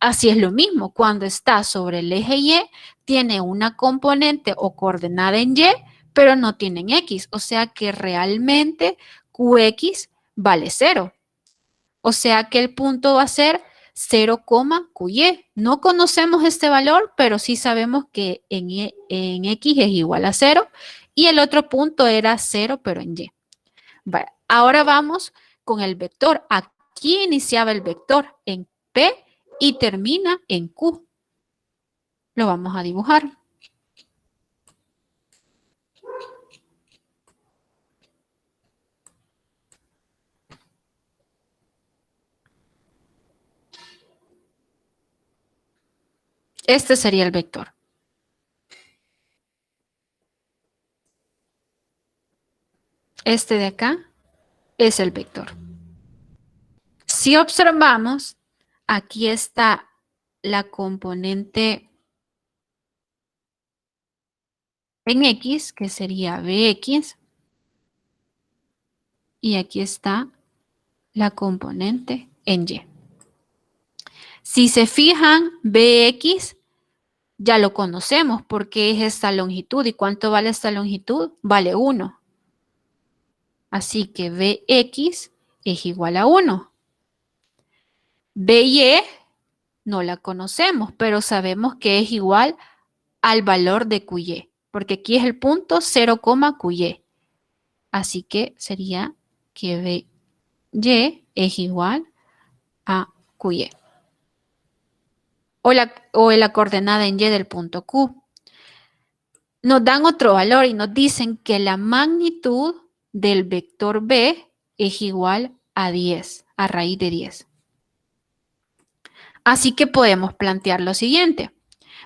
Así es lo mismo, cuando está sobre el eje Y, tiene una componente o coordenada en Y, pero no tiene en X. O sea que realmente QX vale 0. O sea que el punto va a ser 0, QY. No conocemos este valor, pero sí sabemos que en X es igual a 0. Y el otro punto era 0, pero en Y. Vale. Ahora vamos con el vector. Aquí iniciaba el vector en P y termina en Q. Lo vamos a dibujar. Este sería el vector. Este de acá es el vector. Si observamos, aquí está la componente en X, que sería Bx, y aquí está la componente en Y. Si se fijan, Bx ya lo conocemos porque es esta longitud. ¿Y cuánto vale esta longitud? Vale 1. Así que Bx es igual a 1. By no la conocemos, pero sabemos que es igual al valor de Qy, porque aquí es el punto 0, Qy. Así que sería que By es igual a Qy. O la coordenada en Y del punto Q. Nos dan otro valor y nos dicen que la magnitud del vector B es igual a 10, a raíz de 10. Así que podemos plantear lo siguiente.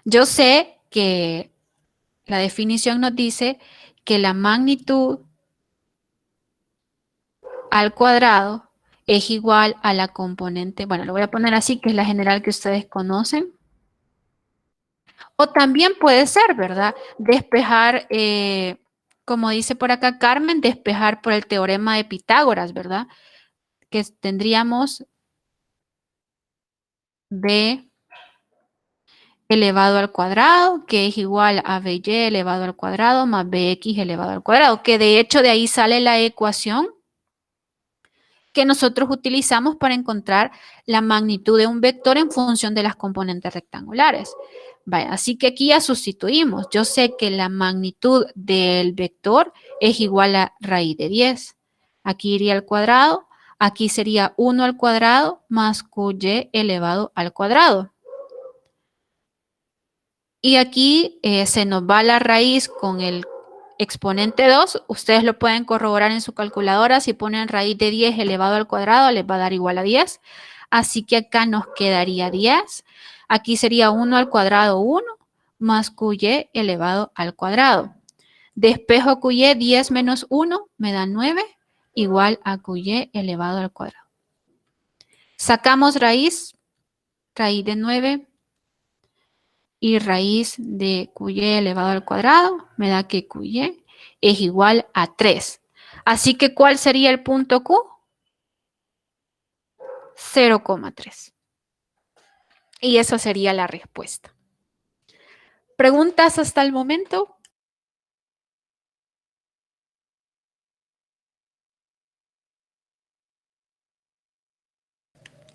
Yo sé que la definición nos dice que la magnitud al cuadrado es igual a la componente, bueno, lo voy a poner así, que es la general que ustedes conocen. O también puede ser, ¿verdad? Despejar, como dice por acá Carmen, despejar por el teorema de Pitágoras, ¿verdad? Que tendríamos B elevado al cuadrado, que es igual a BY elevado al cuadrado más BX elevado al cuadrado, que de hecho de ahí sale la ecuación que nosotros utilizamos para encontrar la magnitud de un vector en función de las componentes rectangulares. Vaya, así que aquí ya sustituimos. Yo sé que la magnitud del vector es igual a raíz de 10. Aquí iría al cuadrado. Aquí sería 1 al cuadrado más QY elevado al cuadrado. Y aquí se nos va la raíz con el exponente 2. Ustedes lo pueden corroborar en su calculadora. Si ponen raíz de 10 elevado al cuadrado, les va a dar igual a 10. Así que acá nos quedaría 10. Aquí sería 1 al cuadrado 1 más QY elevado al cuadrado. Despejo QY, 10 menos 1 me da 9, igual a QY elevado al cuadrado. Sacamos raíz de 9 y raíz de QY elevado al cuadrado me da que QY es igual a 3. Así que, ¿cuál sería el punto Q? 0,3. Y esa sería la respuesta. ¿Preguntas hasta el momento?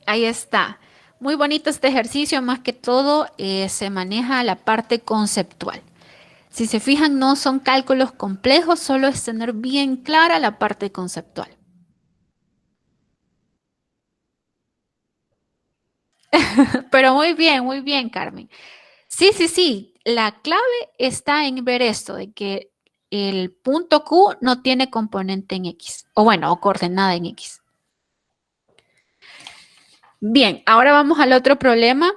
Ahí está. Muy bonito este ejercicio, más que todo se maneja la parte conceptual. Si se fijan, no son cálculos complejos, solo es tener bien clara la parte conceptual. Pero muy bien, Carmen. Sí, sí, sí. La clave está en ver esto, de que el punto Q no tiene componente en X, o bueno, o coordenada en X. Bien, ahora vamos al otro problema,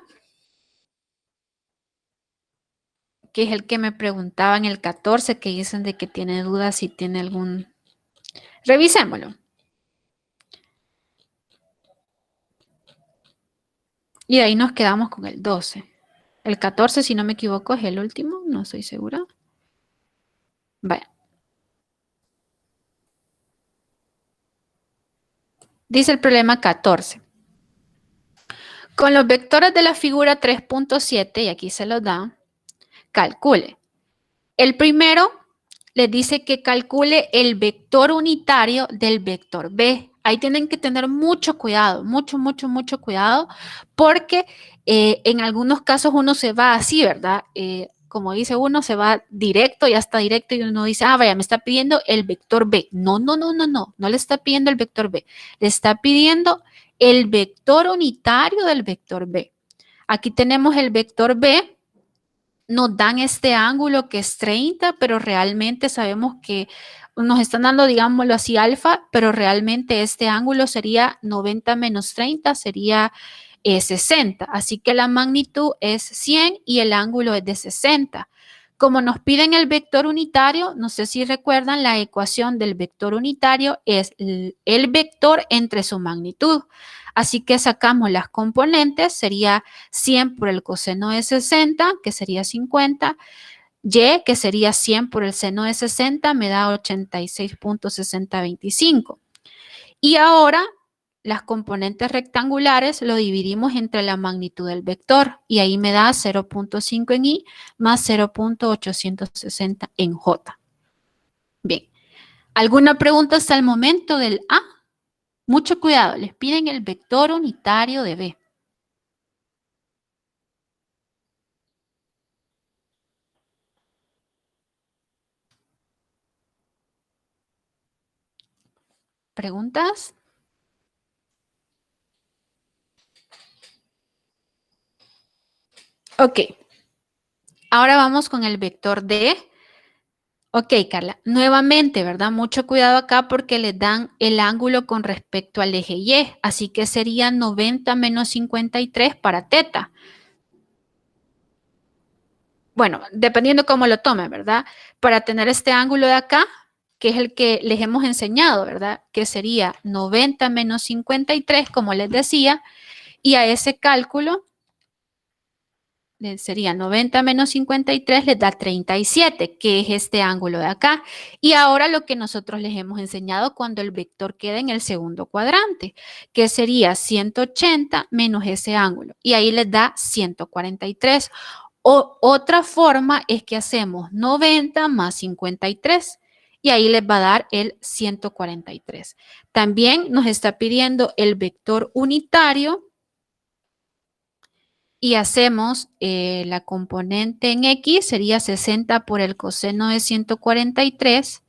que es el que me preguntaba en el 14, que dicen de que tiene dudas si tiene algún... Revisémoslo. Y de ahí nos quedamos con el 12. El 14, si no me equivoco, es el último, no estoy segura. Vaya. Dice el problema 14. Con los vectores de la figura 3.7, y aquí se los da, calcule. El primero, les dice que calcule el vector unitario del vector B. Ahí tienen que tener mucho cuidado, mucho cuidado, porque en algunos casos uno se va así, ¿verdad? Como dice uno, se va directo, ya está directo y uno dice, ah, vaya, me está pidiendo el vector B. No le está pidiendo el vector B, le está pidiendo el vector unitario del vector B. Aquí tenemos el vector B, nos dan este ángulo que es 30, pero realmente sabemos que nos están dando, digámoslo así, alfa, pero realmente este ángulo sería 90 menos 30, sería 60. Así que la magnitud es 100 y el ángulo es de 60. Como nos piden el vector unitario, no sé si recuerdan, la ecuación del vector unitario es el vector entre su magnitud. Así que sacamos las componentes, sería 100 por el coseno de 60, que sería 50, y, que sería 100 por el seno de 60, me da 86.6025. Y ahora las componentes rectangulares lo dividimos entre la magnitud del vector y ahí me da 0.5 en Y más 0.860 en J. Bien, ¿alguna pregunta hasta el momento del A? Mucho cuidado, les piden el vector unitario de B. ¿Preguntas? Ok, ahora vamos con el vector D. Ok, Carla, nuevamente, ¿verdad? Mucho cuidado acá porque les dan el ángulo con respecto al eje Y, así que sería 90 menos 53 para teta. Bueno, dependiendo cómo lo tomen, ¿verdad? Para tener este ángulo de acá, que es el que les hemos enseñado, ¿verdad? Que sería 90 menos 53, como les decía, y a ese cálculo sería 90 menos 53 les da 37, que es este ángulo de acá. Y ahora lo que nosotros les hemos enseñado cuando el vector queda en el segundo cuadrante, que sería 180 menos ese ángulo. Y ahí les da 143. Otra forma es que hacemos 90 más 53 y ahí les va a dar el 143. También nos está pidiendo el vector unitario y hacemos la componente en X, sería 60 por el coseno de 143,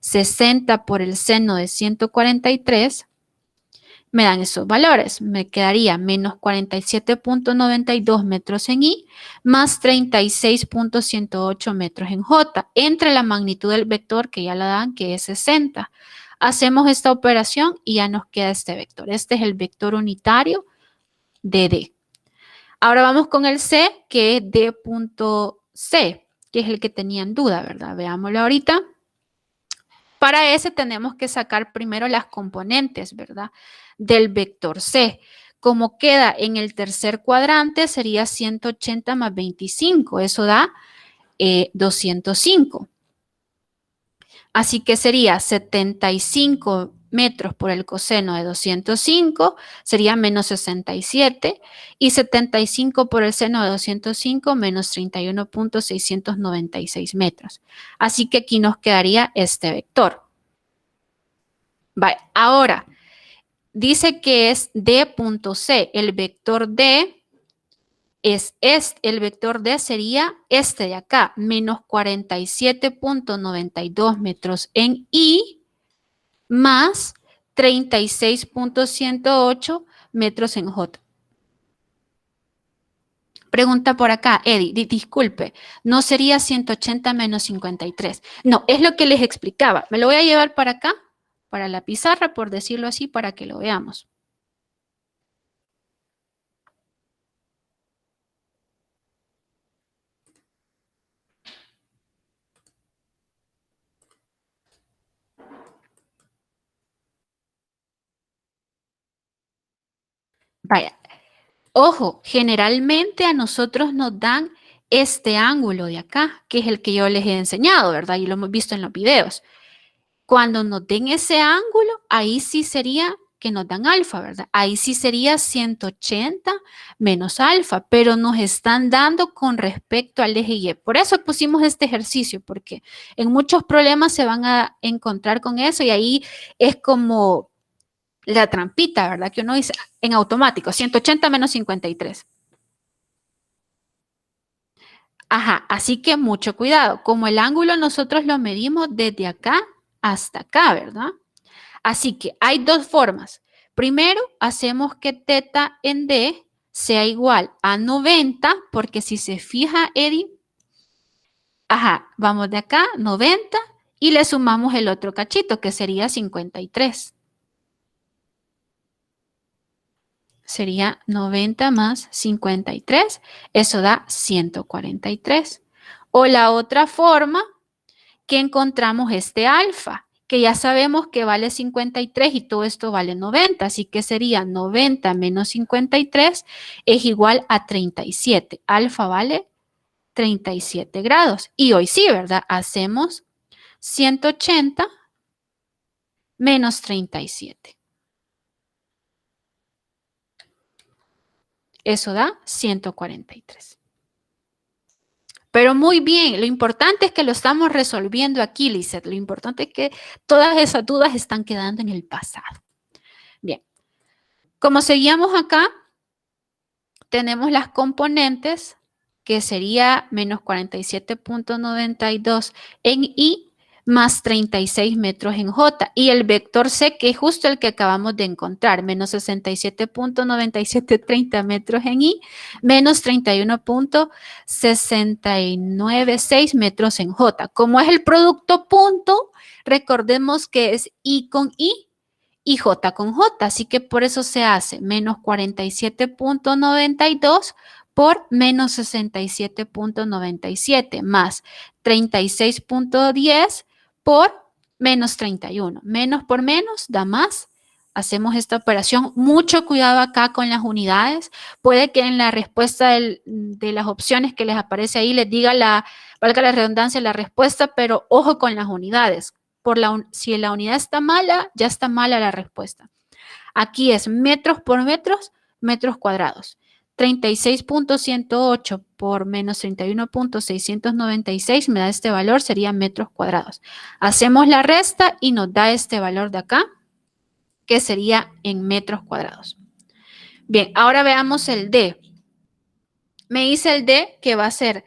60 por el seno de 143, me dan esos valores. Me quedaría menos 47.92 metros en Y más 36.108 metros en J, entre la magnitud del vector que ya la dan, que es 60. Hacemos esta operación y ya nos queda este vector. Este es el vector unitario de D. Ahora vamos con el C, que es D.C, que es el que tenían duda, ¿verdad? Veámoslo ahorita. Para ese tenemos que sacar primero las componentes, ¿verdad? Del vector C. Como queda en el tercer cuadrante, sería 180 más 25. Eso da 205. Así que sería 75 metros por el coseno de 205, sería menos 67, y 75 por el seno de 205, menos 31.696 metros. Así que aquí nos quedaría este vector. Vale, ahora, dice que es D.C. El vector D es este, el vector D sería este de acá, menos 47.92 metros en Y, más 36.108 metros en J. Pregunta por acá, Eddie, disculpe, ¿no sería 180 menos 53? No, es lo que les explicaba. Me lo voy a llevar para acá, para la pizarra, por decirlo así, para que lo veamos. Vaya, ojo, generalmente a nosotros nos dan este ángulo de acá, que es el que yo les he enseñado, ¿verdad? Y lo hemos visto en los videos. Cuando nos den ese ángulo, ahí sí sería que nos dan alfa, ¿verdad? Ahí sí sería 180 menos alfa, pero nos están dando con respecto al eje Y. Por eso pusimos este ejercicio, porque en muchos problemas se van a encontrar con eso y ahí es como la trampita, ¿verdad? Que uno dice en automático, 180 menos 53. Ajá, así que mucho cuidado. Como el ángulo nosotros lo medimos desde acá hasta acá, ¿verdad? Así que hay dos formas. Primero, hacemos que teta en D sea igual a 90, porque si se fija, Eddie, ajá, vamos de acá, 90, y le sumamos el otro cachito, que sería 53. Sería 90 más 53, eso da 143. O la otra forma que encontramos este alfa, que ya sabemos que vale 53 y todo esto vale 90, así que sería 90 menos 53 es igual a 37. Alfa vale 37 grados. Y hoy sí, ¿verdad? Hacemos 180 menos 37. Eso da 143. Pero muy bien, lo importante es que lo estamos resolviendo aquí, Lizeth. Lo importante es que todas esas dudas están quedando en el pasado. Bien, como seguíamos acá, tenemos las componentes que sería menos 47.92 en I más 36 metros en J. Y el vector C, que es justo el que acabamos de encontrar, menos 67.9730 metros en I, menos 31.696 metros en J. Como es el producto punto, recordemos que es I con I y J con J, así que por eso se hace menos 47.92 por menos 67.97 más 36.10 por menos 31. Menos por menos da más. Hacemos esta operación. Mucho cuidado acá con las unidades. Puede que en la respuesta de las opciones que les aparece ahí les diga valga la redundancia, la respuesta, pero ojo con las unidades. Si la unidad está mala, ya está mala la respuesta. Aquí es metros por metros cuadrados. 36.108 por menos 31.696 me da este valor, sería metros cuadrados. Hacemos la resta y nos da este valor de acá, que sería en metros cuadrados. Bien, ahora veamos el D. Me dice el D que va a ser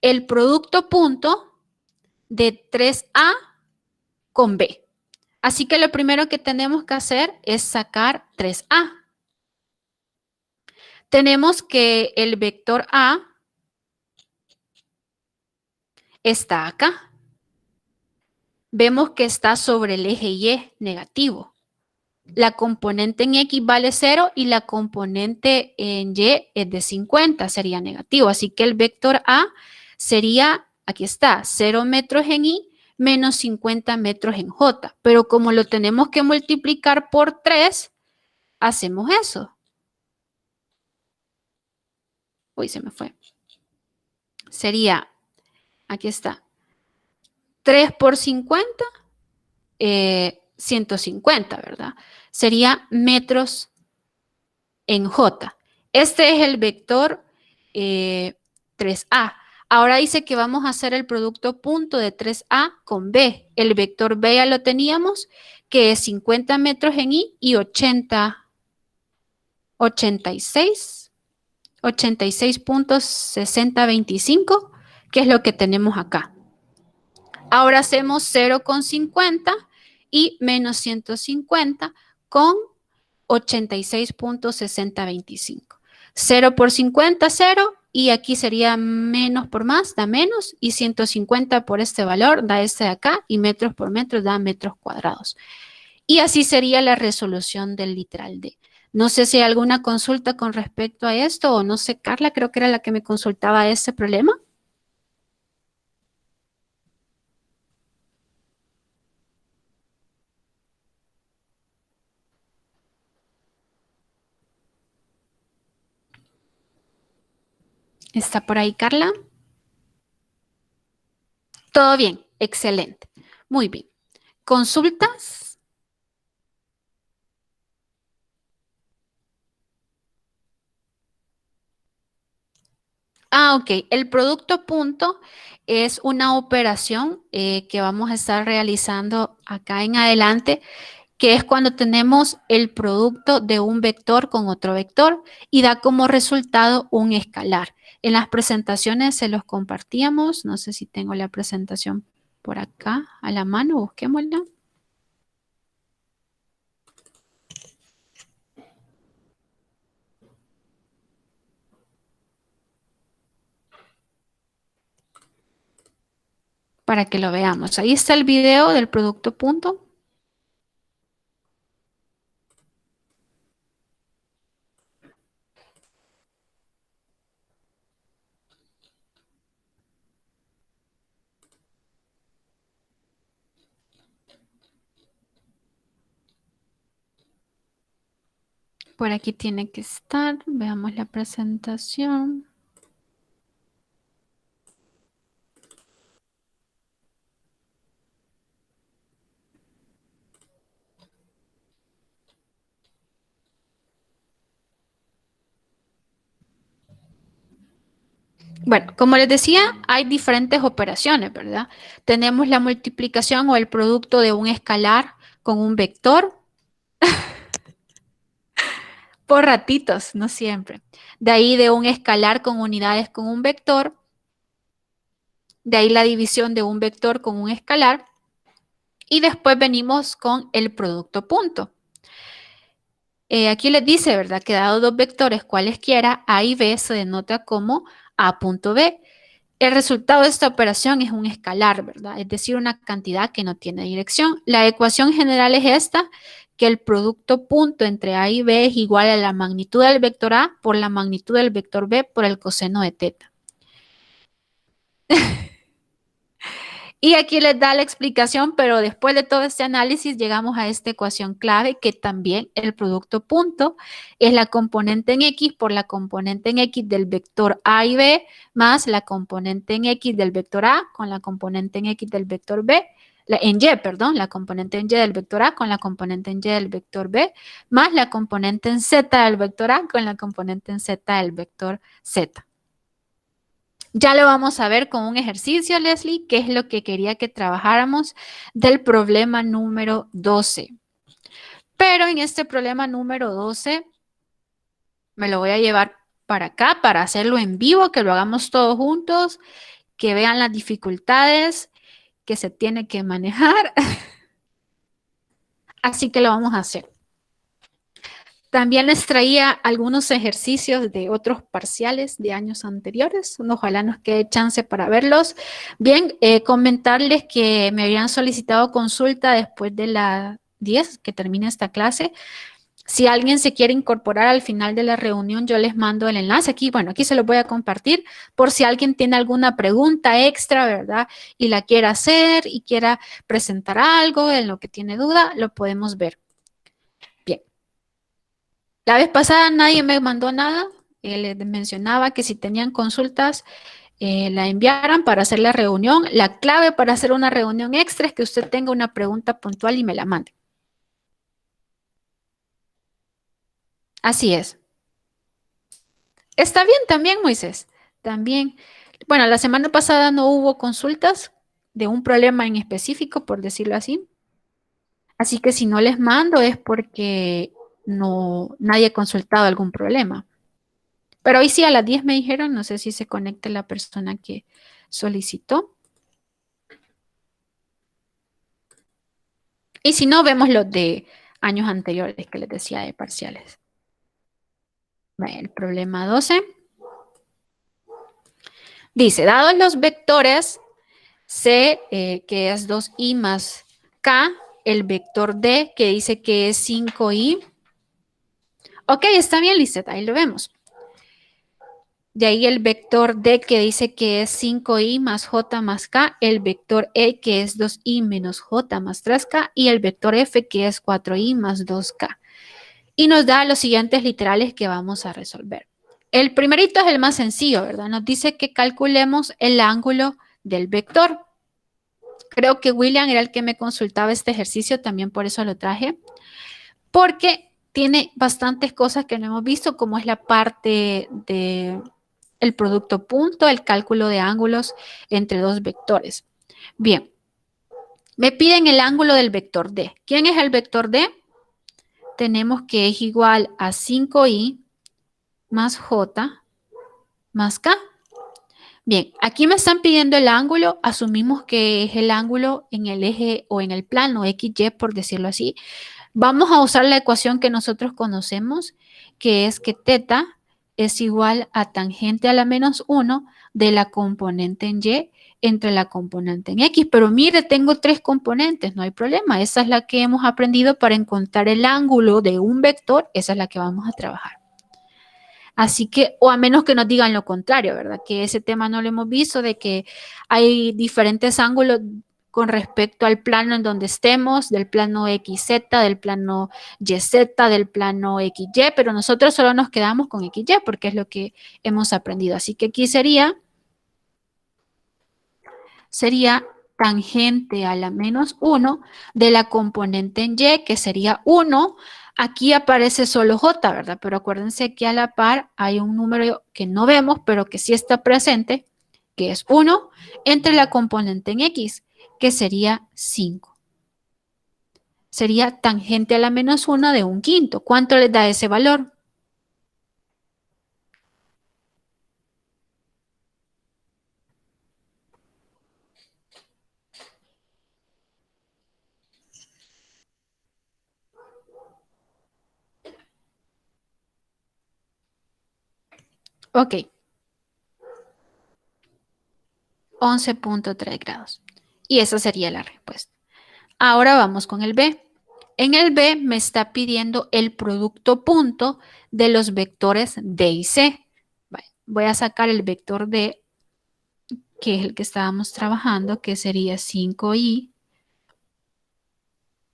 el producto punto de 3A con B. Así que lo primero que tenemos que hacer es sacar 3A. Tenemos que el vector A está acá. Vemos que está sobre el eje Y negativo. La componente en X vale 0 y la componente en Y es de 50, sería negativo. Así que el vector A sería, aquí está, 0 metros en Y menos 50 metros en J. Pero como lo tenemos que multiplicar por 3, hacemos eso. Uy, se me fue. Sería, aquí está, 3 por 50, 150, ¿verdad? Sería metros en J. Este es el vector 3A. Ahora dice que vamos a hacer el producto punto de 3A con B. El vector B ya lo teníamos, que es 50 metros en I y 86.6025, que es lo que tenemos acá. Ahora hacemos 0,50 y menos 150 con 86.6025. 0 por 50, 0. Y aquí sería menos por más, da menos. Y 150 por este valor da este de acá. Y metros por metros da metros cuadrados. Y así sería la resolución del literal D. No sé si hay alguna consulta con respecto a esto. O no sé, Carla, creo que era la que me consultaba ese problema. ¿Está por ahí, Carla? Todo bien, excelente. Muy bien. ¿Consultas? Ok. El producto punto es una operación que vamos a estar realizando acá en adelante, que es cuando tenemos el producto de un vector con otro vector y da como resultado un escalar. En las presentaciones se los compartíamos. No sé si tengo la presentación por acá a la mano, busquémosla. Para que lo veamos. Ahí está el video del producto punto. Por aquí tiene que estar. Veamos la presentación. Bueno, como les decía, hay diferentes operaciones, ¿verdad? Tenemos la multiplicación o el producto de un escalar con un vector por ratitos, no siempre. De ahí de un escalar con unidades con un vector. De ahí la división de un vector con un escalar. Y después venimos con el producto punto. Aquí les dice, ¿verdad? Que dado dos vectores cualesquiera, A y B se denota como A punto B. El resultado de esta operación es un escalar, ¿verdad? Es decir, una cantidad que no tiene dirección. La ecuación general es esta, que el producto punto entre A y B es igual a la magnitud del vector A por la magnitud del vector B por el coseno de teta. Y aquí les da la explicación, pero después de todo este análisis llegamos a esta ecuación clave, que también el producto punto es la componente en X por la componente en X del vector A y B más la componente en X del vector A con la componente en X del vector B, en Y, perdón, la componente en Y del vector A con la componente en Y del vector B más la componente en Z del vector A con la componente en Z del vector Z. Ya lo vamos a ver con un ejercicio, Leslie, que es lo que quería que trabajáramos del problema número 12. Pero en este problema número 12 me lo voy a llevar para acá para hacerlo en vivo, que lo hagamos todos juntos, que vean las dificultades que se tiene que manejar. Así que lo vamos a hacer. También les traía algunos ejercicios de otros parciales de años anteriores. Ojalá nos quede chance para verlos. Bien, comentarles que me habían solicitado consulta después de la 10 que termine esta clase. Si alguien se quiere incorporar al final de la reunión, yo les mando el enlace aquí. Bueno, aquí se lo voy a compartir por si alguien tiene alguna pregunta extra, ¿verdad? Y la quiera hacer y quiera presentar algo en lo que tiene duda, lo podemos ver. Bien. La vez pasada nadie me mandó nada. Les mencionaba que si tenían consultas, la enviaran para hacer la reunión. La clave para hacer una reunión extra es que usted tenga una pregunta puntual y me la mande. Así es. Está bien también, Moisés. También. Bueno, la semana pasada no hubo consultas de un problema en específico, por decirlo así. Así que si no les mando es porque nadie ha consultado algún problema. Pero hoy sí a las 10 me dijeron, no sé si se conecte la persona que solicitó. Y si no, vemos los de años anteriores que les decía de parciales. El problema 12 dice, dados los vectores C, que es 2i más k, el vector D, que dice que es 5i. Ok, está bien, Lisette, ahí lo vemos. De ahí el vector D que dice que es 5i más j más k, el vector E que es 2i menos j más 3k y el vector F que es 4i más 2k. Y nos da los siguientes literales que vamos a resolver. El primerito es el más sencillo, ¿verdad? Nos dice que calculemos el ángulo del vector. Creo que William era el que me consultaba este ejercicio, también por eso lo traje, porque tiene bastantes cosas que no hemos visto, como es la parte de el producto punto, el cálculo de ángulos entre dos vectores. Bien, me piden el ángulo del vector D. ¿Quién es el vector D? Tenemos que es igual a 5i más j más k. Bien, aquí me están pidiendo el ángulo, asumimos que es el ángulo en el eje o en el plano XY, por decirlo así. Vamos a usar la ecuación que nosotros conocemos, que es que teta es igual a tangente a la menos 1 de la componente en Y entre la componente en X. Pero mire, tengo tres componentes, no hay problema. Esa es la que hemos aprendido para encontrar el ángulo de un vector, esa es la que vamos a trabajar. Así que, o a menos que nos digan lo contrario, ¿verdad? Que ese tema no lo hemos visto, de que hay diferentes ángulos con respecto al plano en donde estemos, del plano XZ, del plano YZ, del plano XY, pero nosotros solo nos quedamos con XY porque es lo que hemos aprendido. Así que aquí sería tangente a la menos 1 de la componente en Y, que sería 1. Aquí aparece solo J, ¿verdad? Pero acuérdense que a la par hay un número que no vemos, pero que sí está presente, que es 1, entre la componente en X, que sería 5. Sería tangente a la menos 1 de un quinto. ¿Cuánto les da ese valor? Ok, 11.3 grados. Y esa sería la respuesta. Ahora vamos con el B. En el B me está pidiendo el producto punto de los vectores D y C. Voy a sacar el vector D, que es el que estábamos trabajando, que sería 5i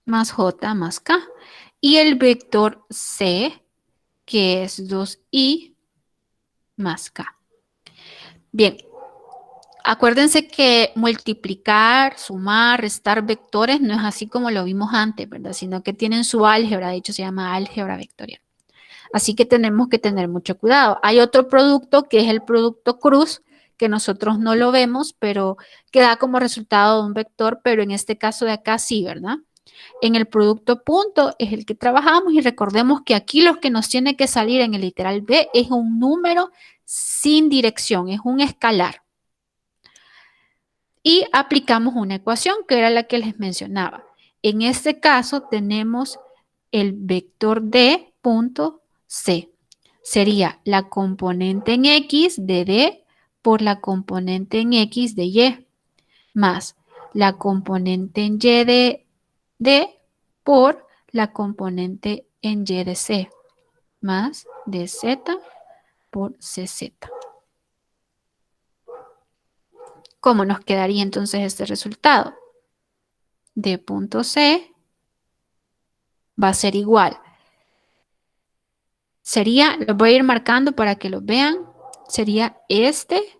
más j más k. Y el vector C, que es 2i más k. Bien, acuérdense que multiplicar, sumar, restar vectores no es así como lo vimos antes, ¿verdad? Sino que tienen su álgebra, de hecho se llama álgebra vectorial. Así que tenemos que tener mucho cuidado. Hay otro producto que es el producto cruz, que nosotros no lo vemos, pero que da como resultado un vector, pero en este caso de acá sí, ¿verdad? En el producto punto es el que trabajamos y recordemos que aquí lo que nos tiene que salir en el literal B es un número sin dirección, es un escalar. Y aplicamos una ecuación que era la que les mencionaba. En este caso tenemos el vector D punto C. Sería la componente en X de D por la componente en X de Y, más la componente en Y de D por la componente en Y de C, más DZ por CZ. ¿Cómo nos quedaría entonces este resultado? D punto C va a ser igual. Sería, los voy a ir marcando para que lo vean, sería este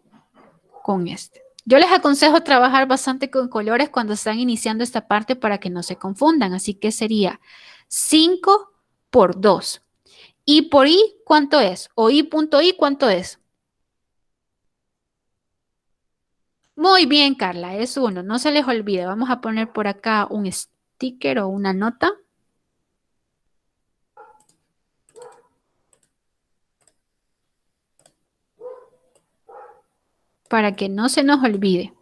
con este. Yo les aconsejo trabajar bastante con colores cuando están iniciando esta parte para que no se confundan. Así que sería 5 por 2. ¿Y por I cuánto es? O I punto I, ¿cuánto es? Muy bien, Carla, es 1. No se les olvide. Vamos a poner por acá un sticker o una nota. Para que no se nos olvide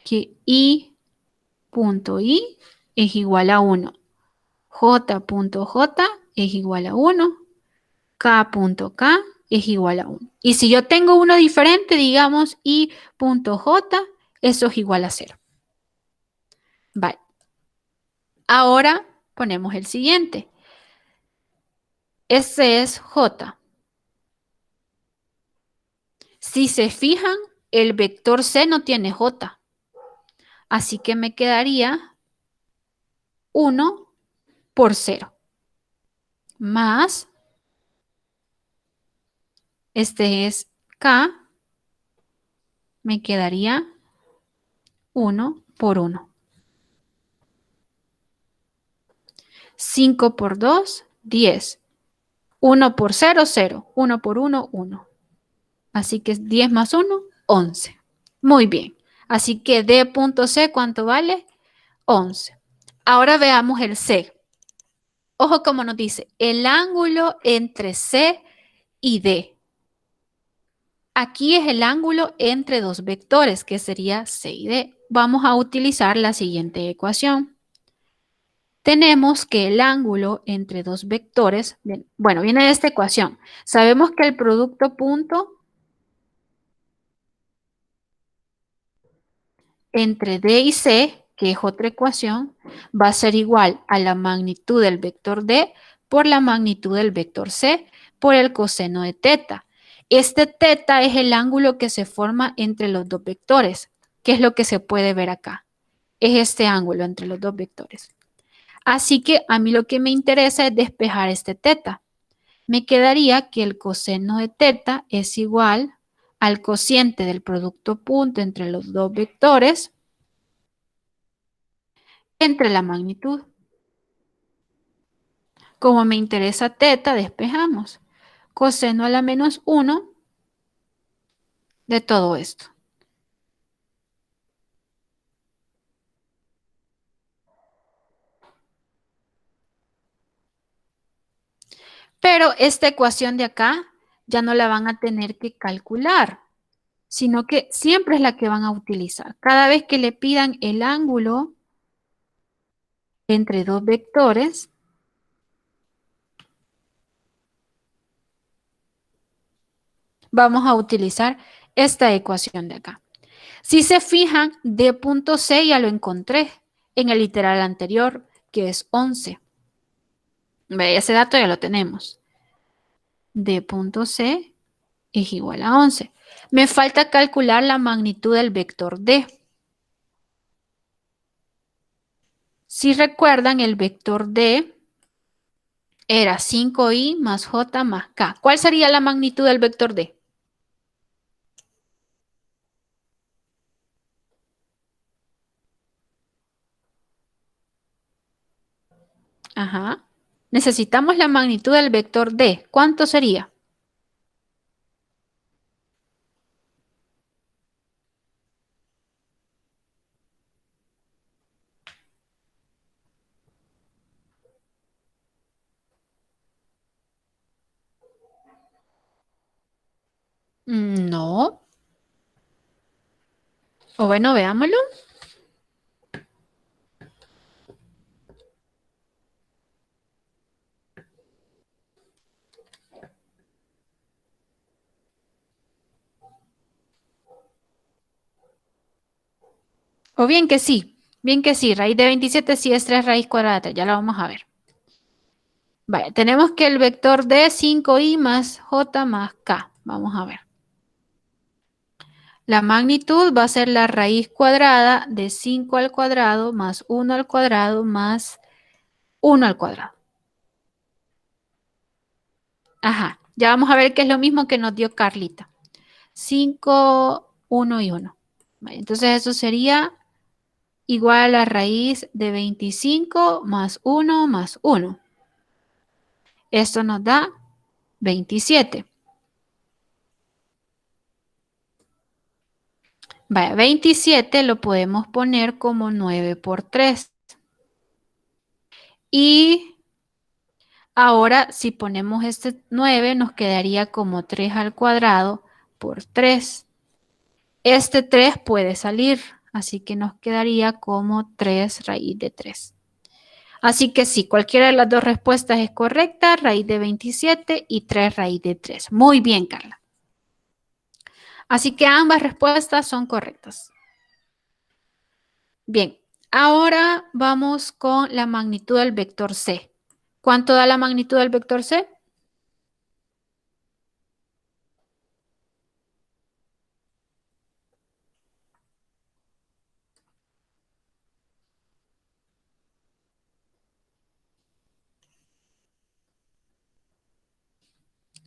que I punto I es igual a 1. J punto J es igual a 1. K punto K es igual a 1. Y si yo tengo uno diferente, digamos I punto J, eso es igual a 0. Vale. Ahora ponemos el siguiente. Este es J. Si se fijan, el vector C no tiene J. Así que me quedaría 1 por 0. Más, este es K, me quedaría 1 por 1. 5 por 2, 10. 1 por 0, 0. 1 por 1, 1. Así que es 10 más 1, 11. Muy bien. Así que D punto C, ¿cuánto vale? 11. Ahora veamos el C. Ojo como nos dice, el ángulo entre C y D. Aquí es el ángulo entre dos vectores, que sería C y D. Vamos a utilizar la siguiente ecuación. Tenemos que el ángulo entre dos vectores, bueno, viene de esta ecuación. Sabemos que el producto punto entre D y C, que es otra ecuación, va a ser igual a la magnitud del vector D por la magnitud del vector C por el coseno de teta. Este teta es el ángulo que se forma entre los dos vectores, que es lo que se puede ver acá. Es este ángulo entre los dos vectores. Así que a mí lo que me interesa es despejar este teta. Me quedaría que el coseno de teta es igual al cociente del producto punto entre los dos vectores entre la magnitud. Como me interesa teta, despejamos. Coseno a la menos 1 de todo esto. Pero esta ecuación de acá ya no la van a tener que calcular, sino que siempre es la que van a utilizar. Cada vez que le pidan el ángulo entre dos vectores, vamos a utilizar esta ecuación de acá. Si se fijan, D punto C ya lo encontré en el literal anterior, que es 11. Ve, ese dato ya lo tenemos. D punto C es igual a 11. Me falta calcular la magnitud del vector D. Si recuerdan, el vector D era 5i más j más k. ¿Cuál sería la magnitud del vector D? Ajá. Necesitamos la magnitud del vector D. ¿Cuánto sería? No. O bueno, veámoslo. O bien que sí, raíz de 27 sí es 3 raíz cuadrada de 3, ya la vamos a ver. Vale, tenemos que el vector D es 5i más j más k. Vamos a ver. La magnitud va a ser la raíz cuadrada de 5 al cuadrado más 1 al cuadrado más 1 al cuadrado. Ajá, ya vamos a ver qué es lo mismo que nos dio Carlita. 5, 1 y 1. Vale, entonces eso sería igual a la raíz de 25 más 1 más 1. Esto nos da 27. Vaya, 27 lo podemos poner como 9 por 3. Y ahora si ponemos este 9 nos quedaría como 3 al cuadrado por 3. Este 3 puede salir, así que nos quedaría como 3 raíz de 3. Así que sí, cualquiera de las dos respuestas es correcta, raíz de 27 y 3 raíz de 3. Muy bien, Carla. Así que ambas respuestas son correctas. Bien, ahora vamos con la magnitud del vector C. ¿Cuánto da la magnitud del vector C?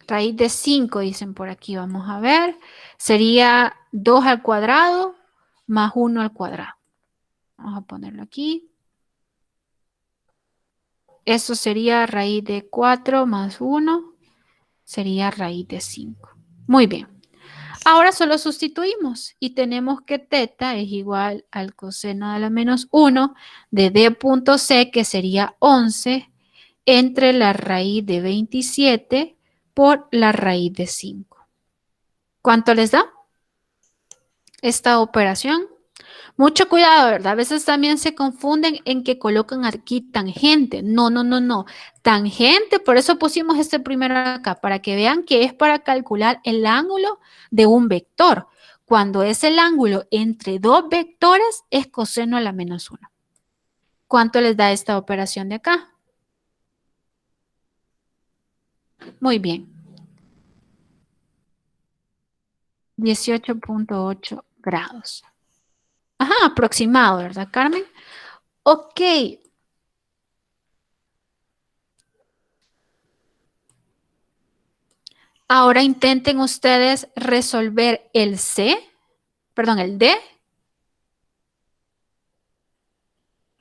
Raíz de 5 dicen por aquí, vamos a ver. Sería 2 al cuadrado más 1 al cuadrado. Vamos a ponerlo aquí. Eso sería raíz de 4 más 1, sería raíz de 5. Muy bien. Ahora solo sustituimos y tenemos que teta es igual al coseno de la menos 1 de d punto c, que sería 11, entre la raíz de 27 por la raíz de 5. ¿Cuánto les da esta operación? Mucho cuidado, ¿verdad? A veces también se confunden en que colocan aquí tangente. No, no, no, no. Tangente, por eso pusimos este primero acá, para que vean que es para calcular el ángulo de un vector. Cuando es el ángulo entre dos vectores, es coseno a la menos 1. ¿Cuánto les da esta operación de acá? Muy bien. 18.8 grados. Ajá, aproximado, ¿verdad, Carmen? Ok. Ahora intenten ustedes resolver el C, perdón, el D.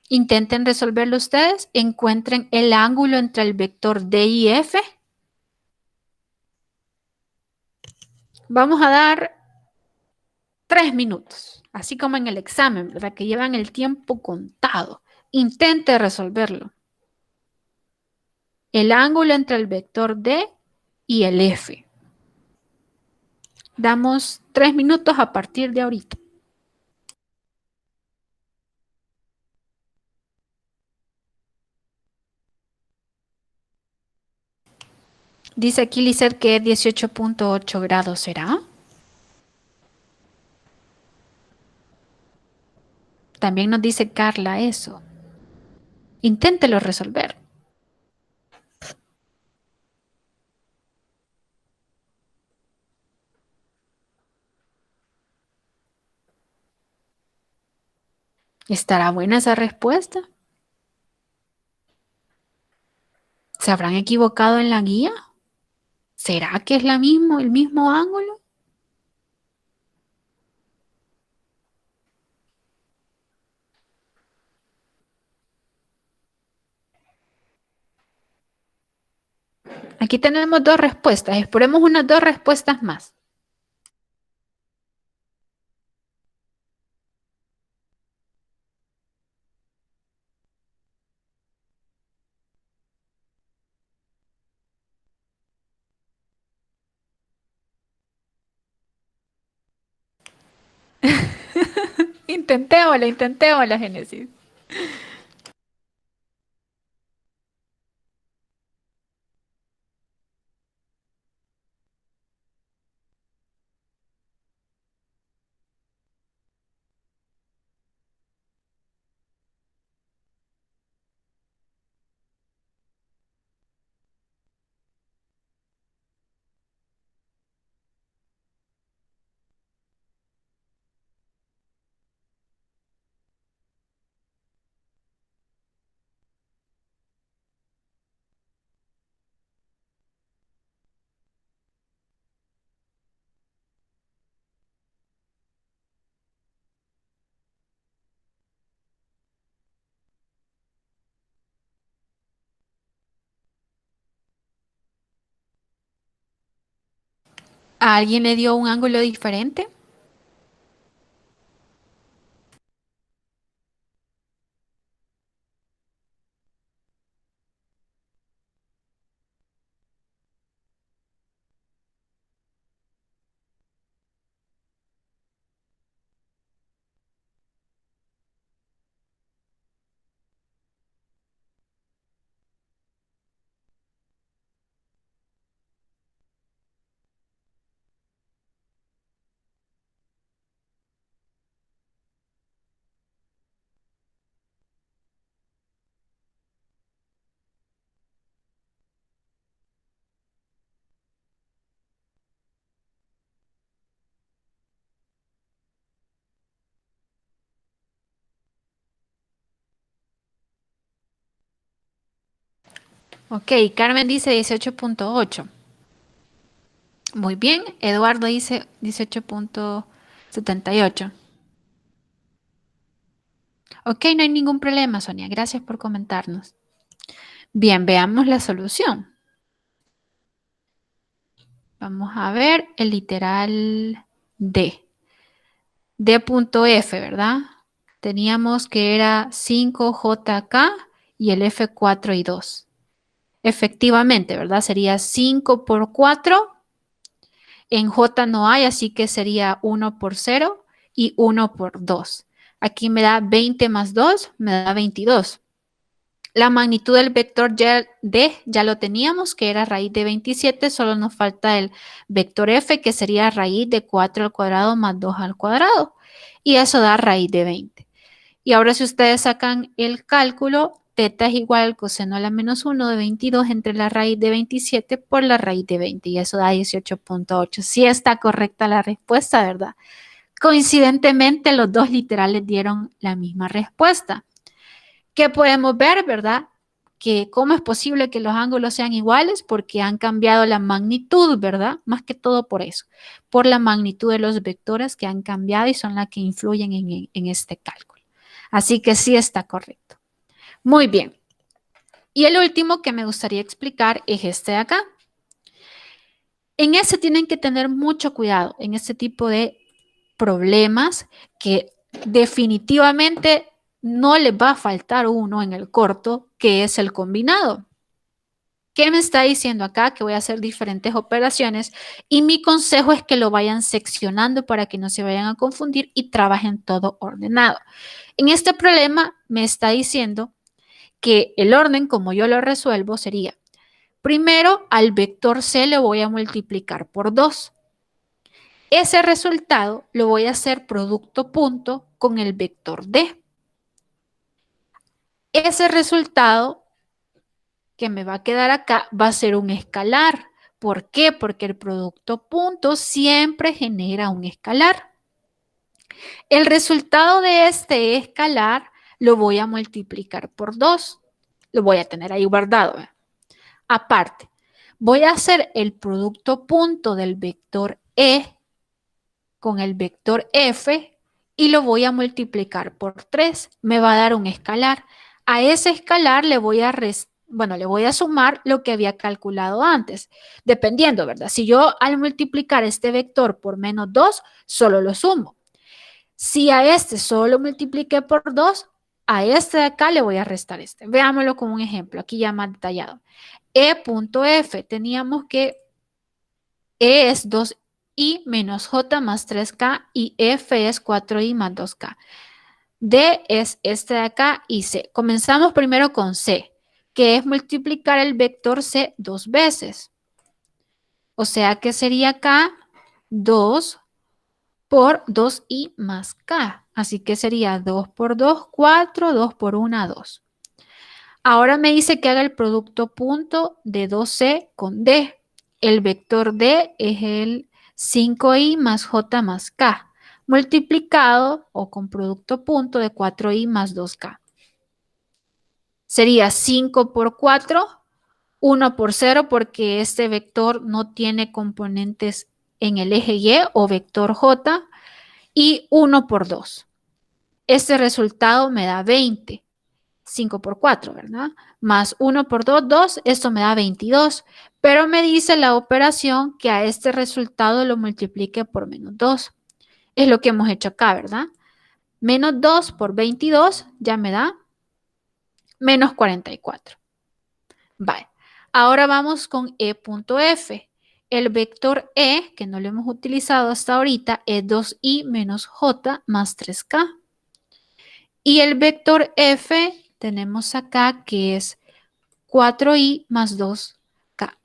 Intenten resolverlo ustedes. Encuentren el ángulo entre el vector D y F. Vamos a dar 3 minutos, así como en el examen, ¿verdad? Que llevan el tiempo contado. Intente resolverlo. El ángulo entre el vector D y el F. Damos 3 minutos a partir de ahorita. Dice aquí Lizeth que es 18.8 grados, ¿será? También nos dice Carla eso. Inténtelo resolver. ¿Estará buena esa respuesta? ¿Se habrán equivocado en la guía? ¿Será que es el mismo ángulo? Aquí tenemos dos respuestas. Esperemos unas dos respuestas más. Intentémosla, Génesis. ¿A alguien le dio un ángulo diferente? Ok, Carmen dice 18.8. Muy bien, Eduardo dice 18.78. Ok, no hay ningún problema, Sonia. Gracias por comentarnos. Bien, veamos la solución. Vamos a ver el literal. D. D.F, ¿verdad? Teníamos que era 5JK y el F 4 y 2. Efectivamente, ¿verdad? Sería 5 por 4. En J no hay, así que sería 1 por 0 y 1 por 2. Aquí me da 20 más 2, me da 22. La magnitud del vector D ya lo teníamos, que era raíz de 27, solo nos falta el vector F, que sería raíz de 4 al cuadrado más 2 al cuadrado. Y eso da raíz de 20. Y ahora si ustedes sacan el cálculo, teta es igual al coseno a la menos 1 de 22 entre la raíz de 27 por la raíz de 20. Y eso da 18.8. Sí está correcta la respuesta, ¿verdad? Coincidentemente, los dos literales dieron la misma respuesta. ¿Qué podemos ver, verdad? Que cómo es posible que los ángulos sean iguales porque han cambiado la magnitud, ¿verdad? Más que todo por eso, por la magnitud de los vectores que han cambiado y son las que influyen en este cálculo. Así que sí está correcto. Muy bien. Y el último que me gustaría explicar es este de acá. En ese tienen que tener mucho cuidado en este tipo de problemas que definitivamente no les va a faltar uno en el corto, que es el combinado. ¿Qué me está diciendo acá? Que voy a hacer diferentes operaciones y mi consejo es que lo vayan seccionando para que no se vayan a confundir y trabajen todo ordenado. En este problema me está diciendo que el orden como yo lo resuelvo sería, primero al vector C le voy a multiplicar por 2. Ese resultado lo voy a hacer producto punto con el vector D. Ese resultado que me va a quedar acá va a ser un escalar. ¿Por qué? Porque el producto punto siempre genera un escalar. El resultado de este escalar lo voy a multiplicar por 2. Lo voy a tener ahí guardado. Aparte, voy a hacer el producto punto del vector E con el vector F y lo voy a multiplicar por 3. Me va a dar un escalar. A ese escalar le voy a sumar lo que había calculado antes, dependiendo, ¿verdad? Si yo al multiplicar este vector por menos 2, solo lo sumo. Si a este solo lo multipliqué por 2, a este de acá le voy a restar este. Veámoslo con un ejemplo, aquí ya más detallado. E.F, teníamos que E es 2i menos j más 3k y F es 4i más 2k. D es este de acá y C. Comenzamos primero con C, que es multiplicar el vector C 2 veces. O sea que sería acá 2 por 2i más k. Así que sería 2 por 2, 4, 2 por 1, 2. Ahora me dice que haga el producto punto de 2c con D. El vector D es el 5i más j más k, multiplicado o con producto punto de 4i más 2k. Sería 5 por 4, 1 por 0, porque este vector no tiene componentes en el eje Y o vector J, y 1 por 2. Este resultado me da 20. 5 por 4, ¿verdad? Más 1 por 2, 2, esto me da 22. Pero me dice la operación que a este resultado lo multiplique por menos 2. Es lo que hemos hecho acá, ¿verdad? Menos 2 por 22 ya me da menos 44. Vale. Ahora vamos con E.F. El vector E, que no lo hemos utilizado hasta ahorita, es 2i menos j más 3k. Y el vector F tenemos acá que es 4i más 2k.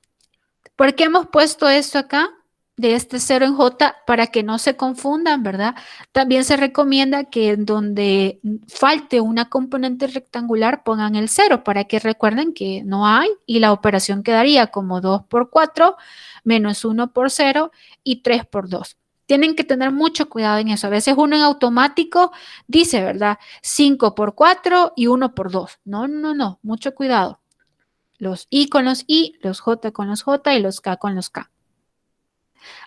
¿Por qué hemos puesto esto acá? De este 0 en j para que no se confundan, ¿verdad? También se recomienda que donde falte una componente rectangular pongan el 0 para que recuerden que no hay y la operación quedaría como 2 por 4 menos 1 por 0 y 3 por 2. Tienen que tener mucho cuidado en eso. A veces uno en automático dice, ¿verdad? 5 por 4 y 1 por 2. No, no, no, mucho cuidado. Los i con los i, los j con los j y los k con los k.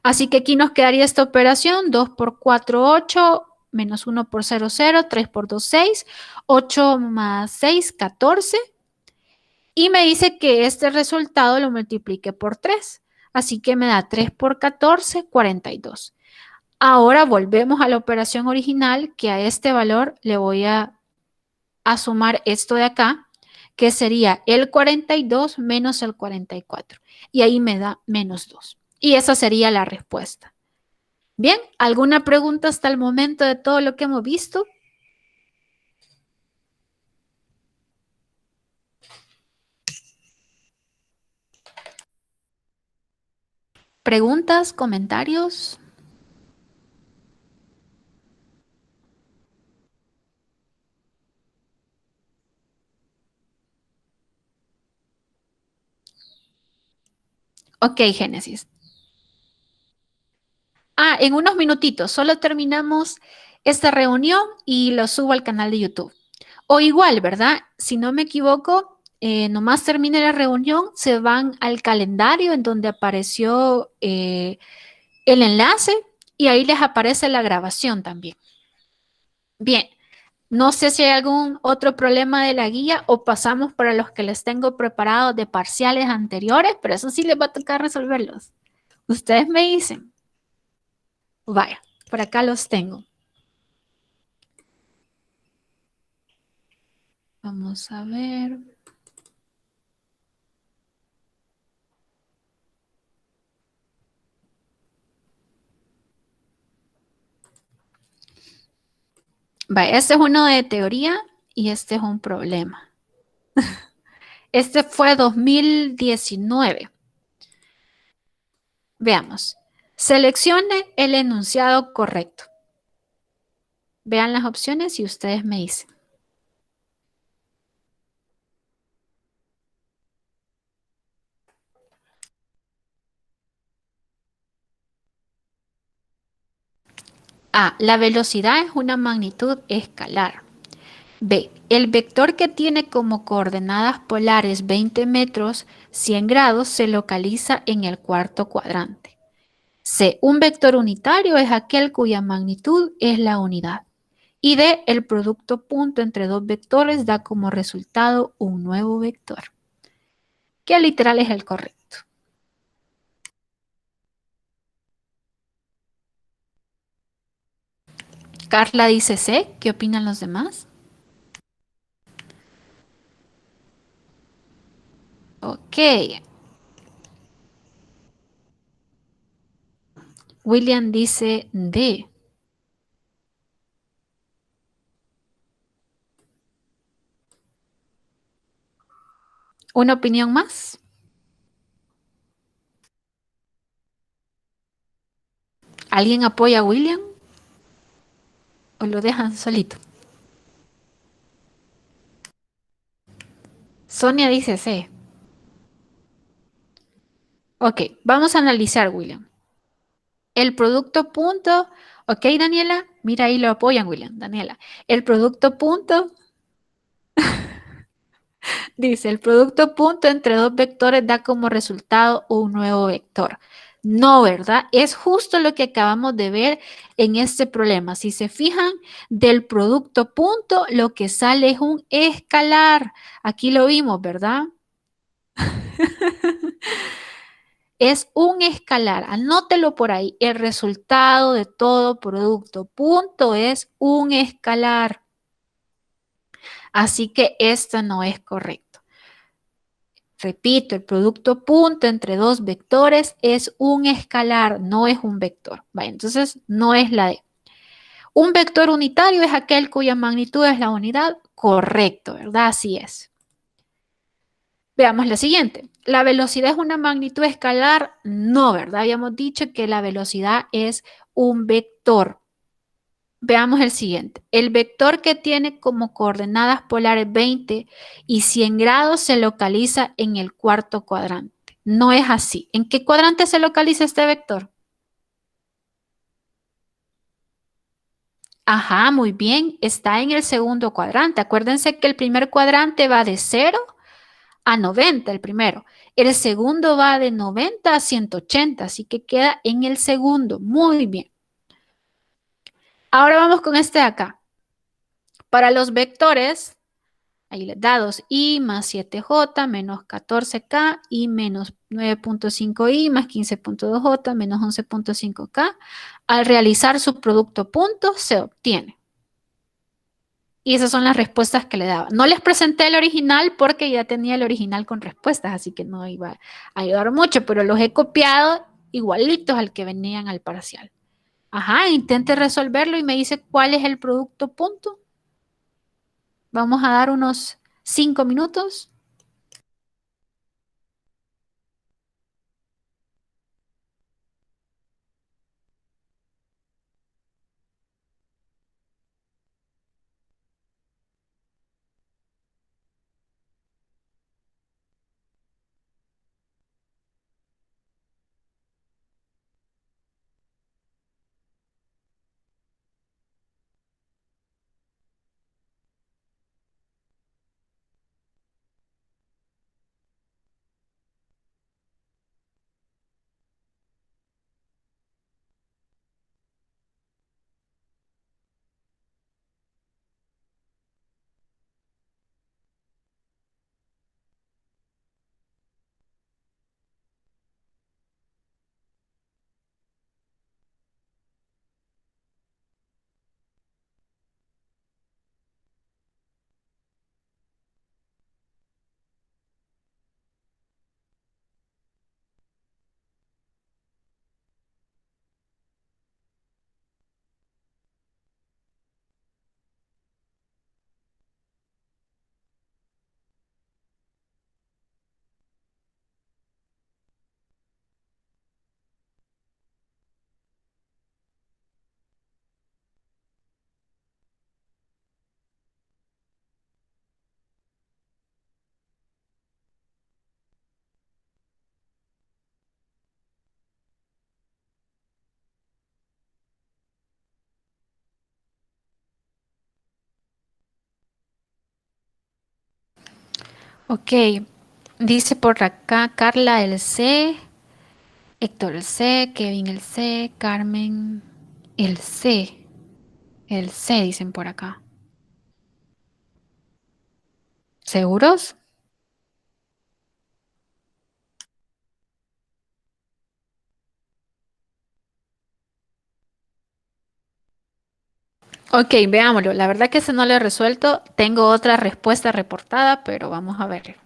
Así que aquí nos quedaría esta operación, 2 por 4, 8, menos 1 por 0, 0, 3 por 2, 6, 8 más 6, 14. Y me dice que este resultado lo multiplique por 3. Así que me da 3 por 14, 42. Ahora volvemos a la operación original, que a este valor le voy a sumar esto de acá, que sería el 42 menos el 44. Y ahí me da menos 2. Y esa sería la respuesta. Bien, ¿alguna pregunta hasta el momento de todo lo que hemos visto? ¿Preguntas? ¿Comentarios? Ok, Génesis. En unos minutitos, solo terminamos esta reunión y lo subo al canal de YouTube. O igual, ¿verdad? Si no me equivoco, nomás termine la reunión, se van al calendario en donde apareció el enlace y ahí les aparece la grabación también. Bien, no sé si hay algún otro problema de la guía o pasamos para los que les tengo preparados de parciales anteriores, pero eso sí les va a tocar resolverlos. Ustedes me dicen, vaya, por acá los tengo. Vamos a ver. Vaya, este es uno de teoría y este es un problema. Este fue 2019. Veamos. Seleccione el enunciado correcto. Vean las opciones y ustedes me dicen. A. La velocidad es una magnitud escalar. B. El vector que tiene como coordenadas polares 20 metros, 100 grados, se localiza en el cuarto cuadrante. C. Un vector unitario es aquel cuya magnitud es la unidad. Y D. El producto punto entre dos vectores da como resultado un nuevo vector. ¿Qué literal es el correcto? Carla dice C. ¿Qué opinan los demás? Ok. William dice D. ¿Una opinión más? ¿Alguien apoya a William o lo dejan solito? Sonia dice C. Ok, vamos a analizar, William. El producto punto, ok, Daniela, mira ahí lo apoyan, William, Daniela. El producto punto, dice, el producto punto entre dos vectores da como resultado un nuevo vector. No, ¿verdad? Es justo lo que acabamos de ver en este problema. Si se fijan, del producto punto, lo que sale es un escalar. Aquí lo vimos, ¿verdad? Es un escalar, anótelo por ahí. El resultado de todo producto punto es un escalar. Así que esto no es correcto. Repito, el producto punto entre dos vectores es un escalar, no es un vector. Vale, entonces no es la D. Un vector unitario es aquel cuya magnitud es la unidad. Correcto, ¿verdad? Así es. Veamos la siguiente. ¿La velocidad es una magnitud escalar? No, ¿verdad? Habíamos dicho que la velocidad es un vector. Veamos el siguiente. El vector que tiene como coordenadas polares 20 y 100 grados se localiza en el cuarto cuadrante. No es así. ¿En qué cuadrante se localiza este vector? Ajá, muy bien. Está en el segundo cuadrante. Acuérdense que el primer cuadrante va de 0 a 90, el primero. El segundo va de 90 a 180, así que queda en el segundo. Muy bien. Ahora vamos con este de acá. Para los vectores, Ahí les da 2i más 7j menos 14k y menos 9.5i más 15.2j menos 11.5k. Al realizar su producto punto se obtiene. Y esas son las respuestas que le daba. No les presenté el original porque ya tenía el original con respuestas, así que no iba a ayudar mucho, pero los he copiado igualitos al que venían al parcial. Ajá, intente resolverlo y me dice cuál es el producto punto. Vamos a dar unos 5 minutos. Ok, dice por acá Carla el C, Héctor el C, Kevin el C, Carmen el C dicen por acá. ¿Seguros? Ok, veámoslo. La verdad que ese no lo he resuelto. Tengo otra respuesta reportada, pero vamos a ver.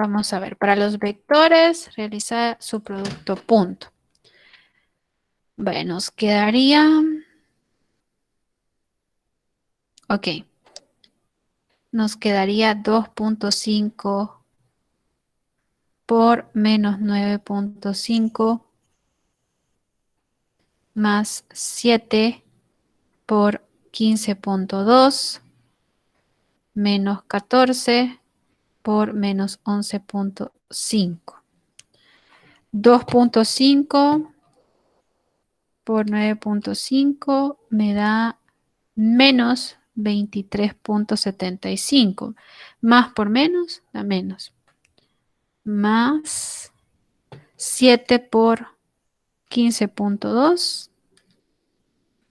Vamos a ver. Para los vectores, realiza su producto punto. Bueno, nos quedaría... Ok, nos quedaría 2.5 por menos 9.5 más 7 por 15.2 menos 14 por menos 11.5. 2.5 por 9.5 me da menos 23.75. Más por menos da menos. Más 7 por 15.2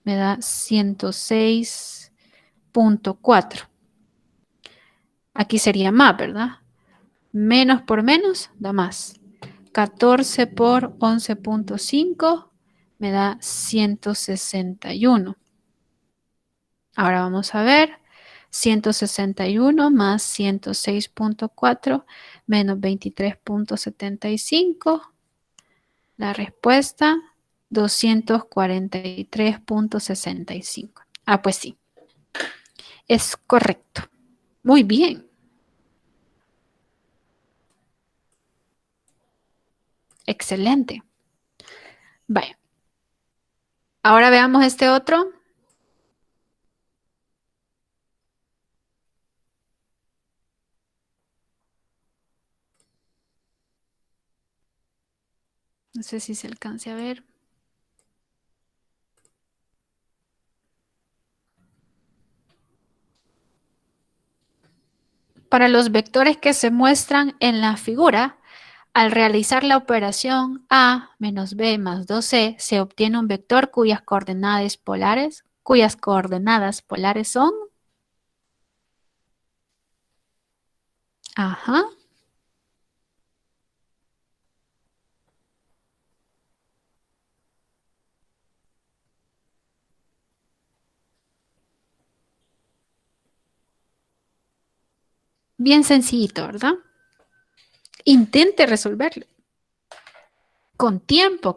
me da 106.4. Aquí sería más, ¿verdad? Menos por menos da más. 14 por 11.5 me da 161. Ahora vamos a ver. 161 más 106.4 menos 23.75. La respuesta 243.65. Ah, pues sí, es correcto. Muy bien. Excelente. Vaya. Ahora veamos este otro. sé si se alcance a ver. Para los vectores que se muestran en la figura, al realizar la operación A menos B más 2C, se obtiene un vector cuyas coordenadas polares son, ajá, bien sencillito, ¿verdad? Intente resolverlo. Con tiempo.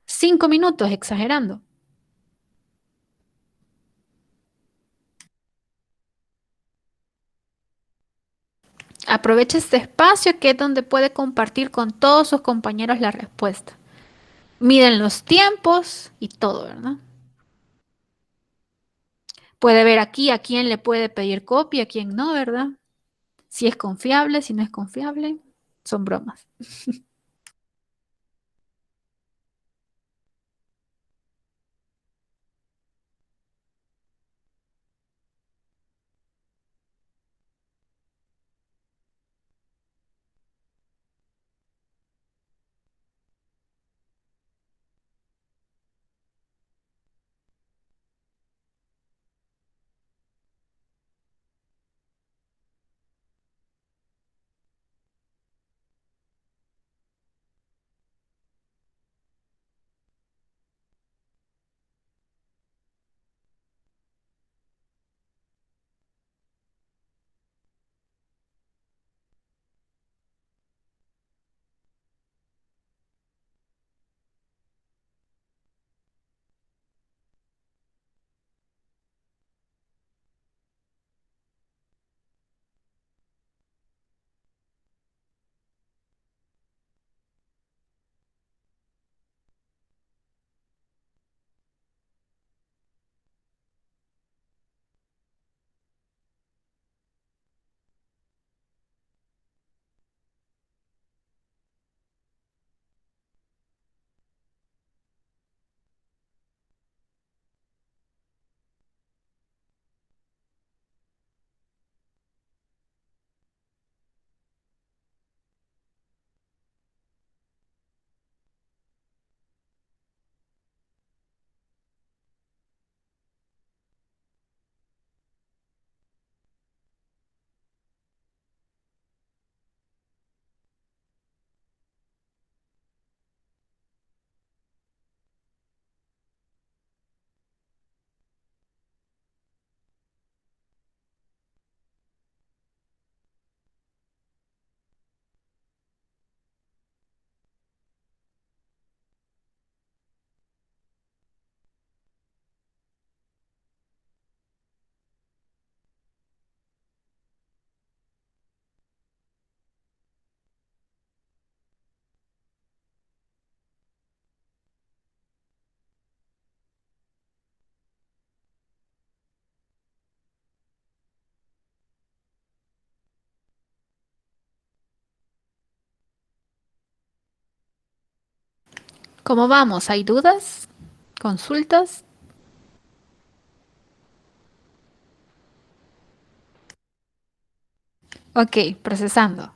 5 minutos, exagerando. Aproveche este espacio que es donde puede compartir con todos sus compañeros la respuesta. Miden los tiempos y todo, ¿verdad? Puede ver aquí a quién le puede pedir copia, a quién no, ¿verdad? Si es confiable, si no es confiable. Son bromas. ¿Cómo vamos? ¿Hay dudas? ¿Consultas? Ok, procesando.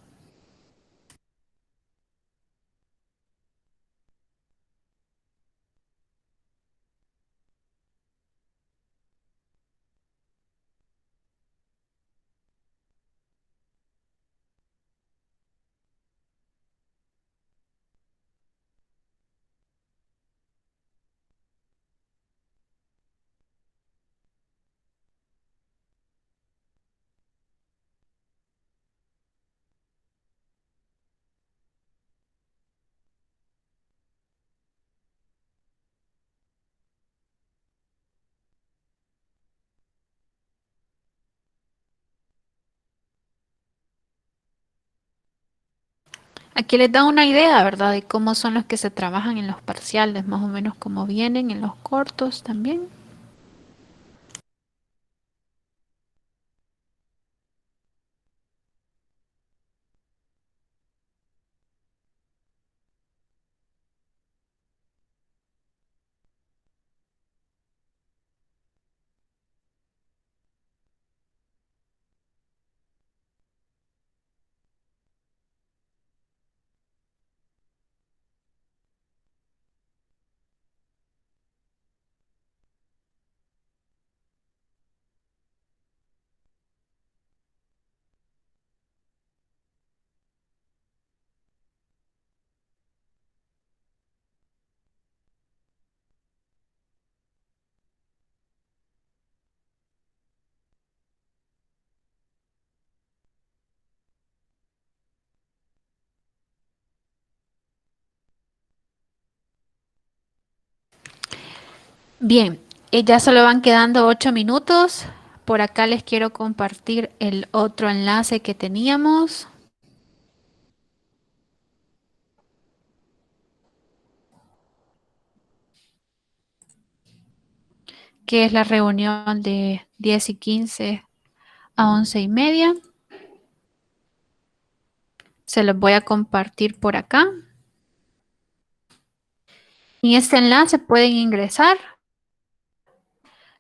Aquí les da una idea, ¿verdad? De cómo son los que se trabajan en los parciales, más o menos cómo vienen en los cortos también. Bien, ya solo van quedando 8 minutos. Por acá les quiero compartir el otro enlace que teníamos, que es la reunión de 10:15 a 11:30. Se los voy a compartir por acá. En este enlace pueden ingresar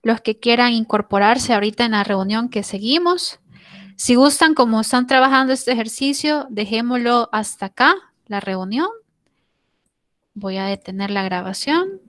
los que quieran incorporarse ahorita en la reunión que seguimos. Si gustan, como están trabajando este ejercicio, dejémoslo hasta acá, la reunión. Voy a detener la grabación.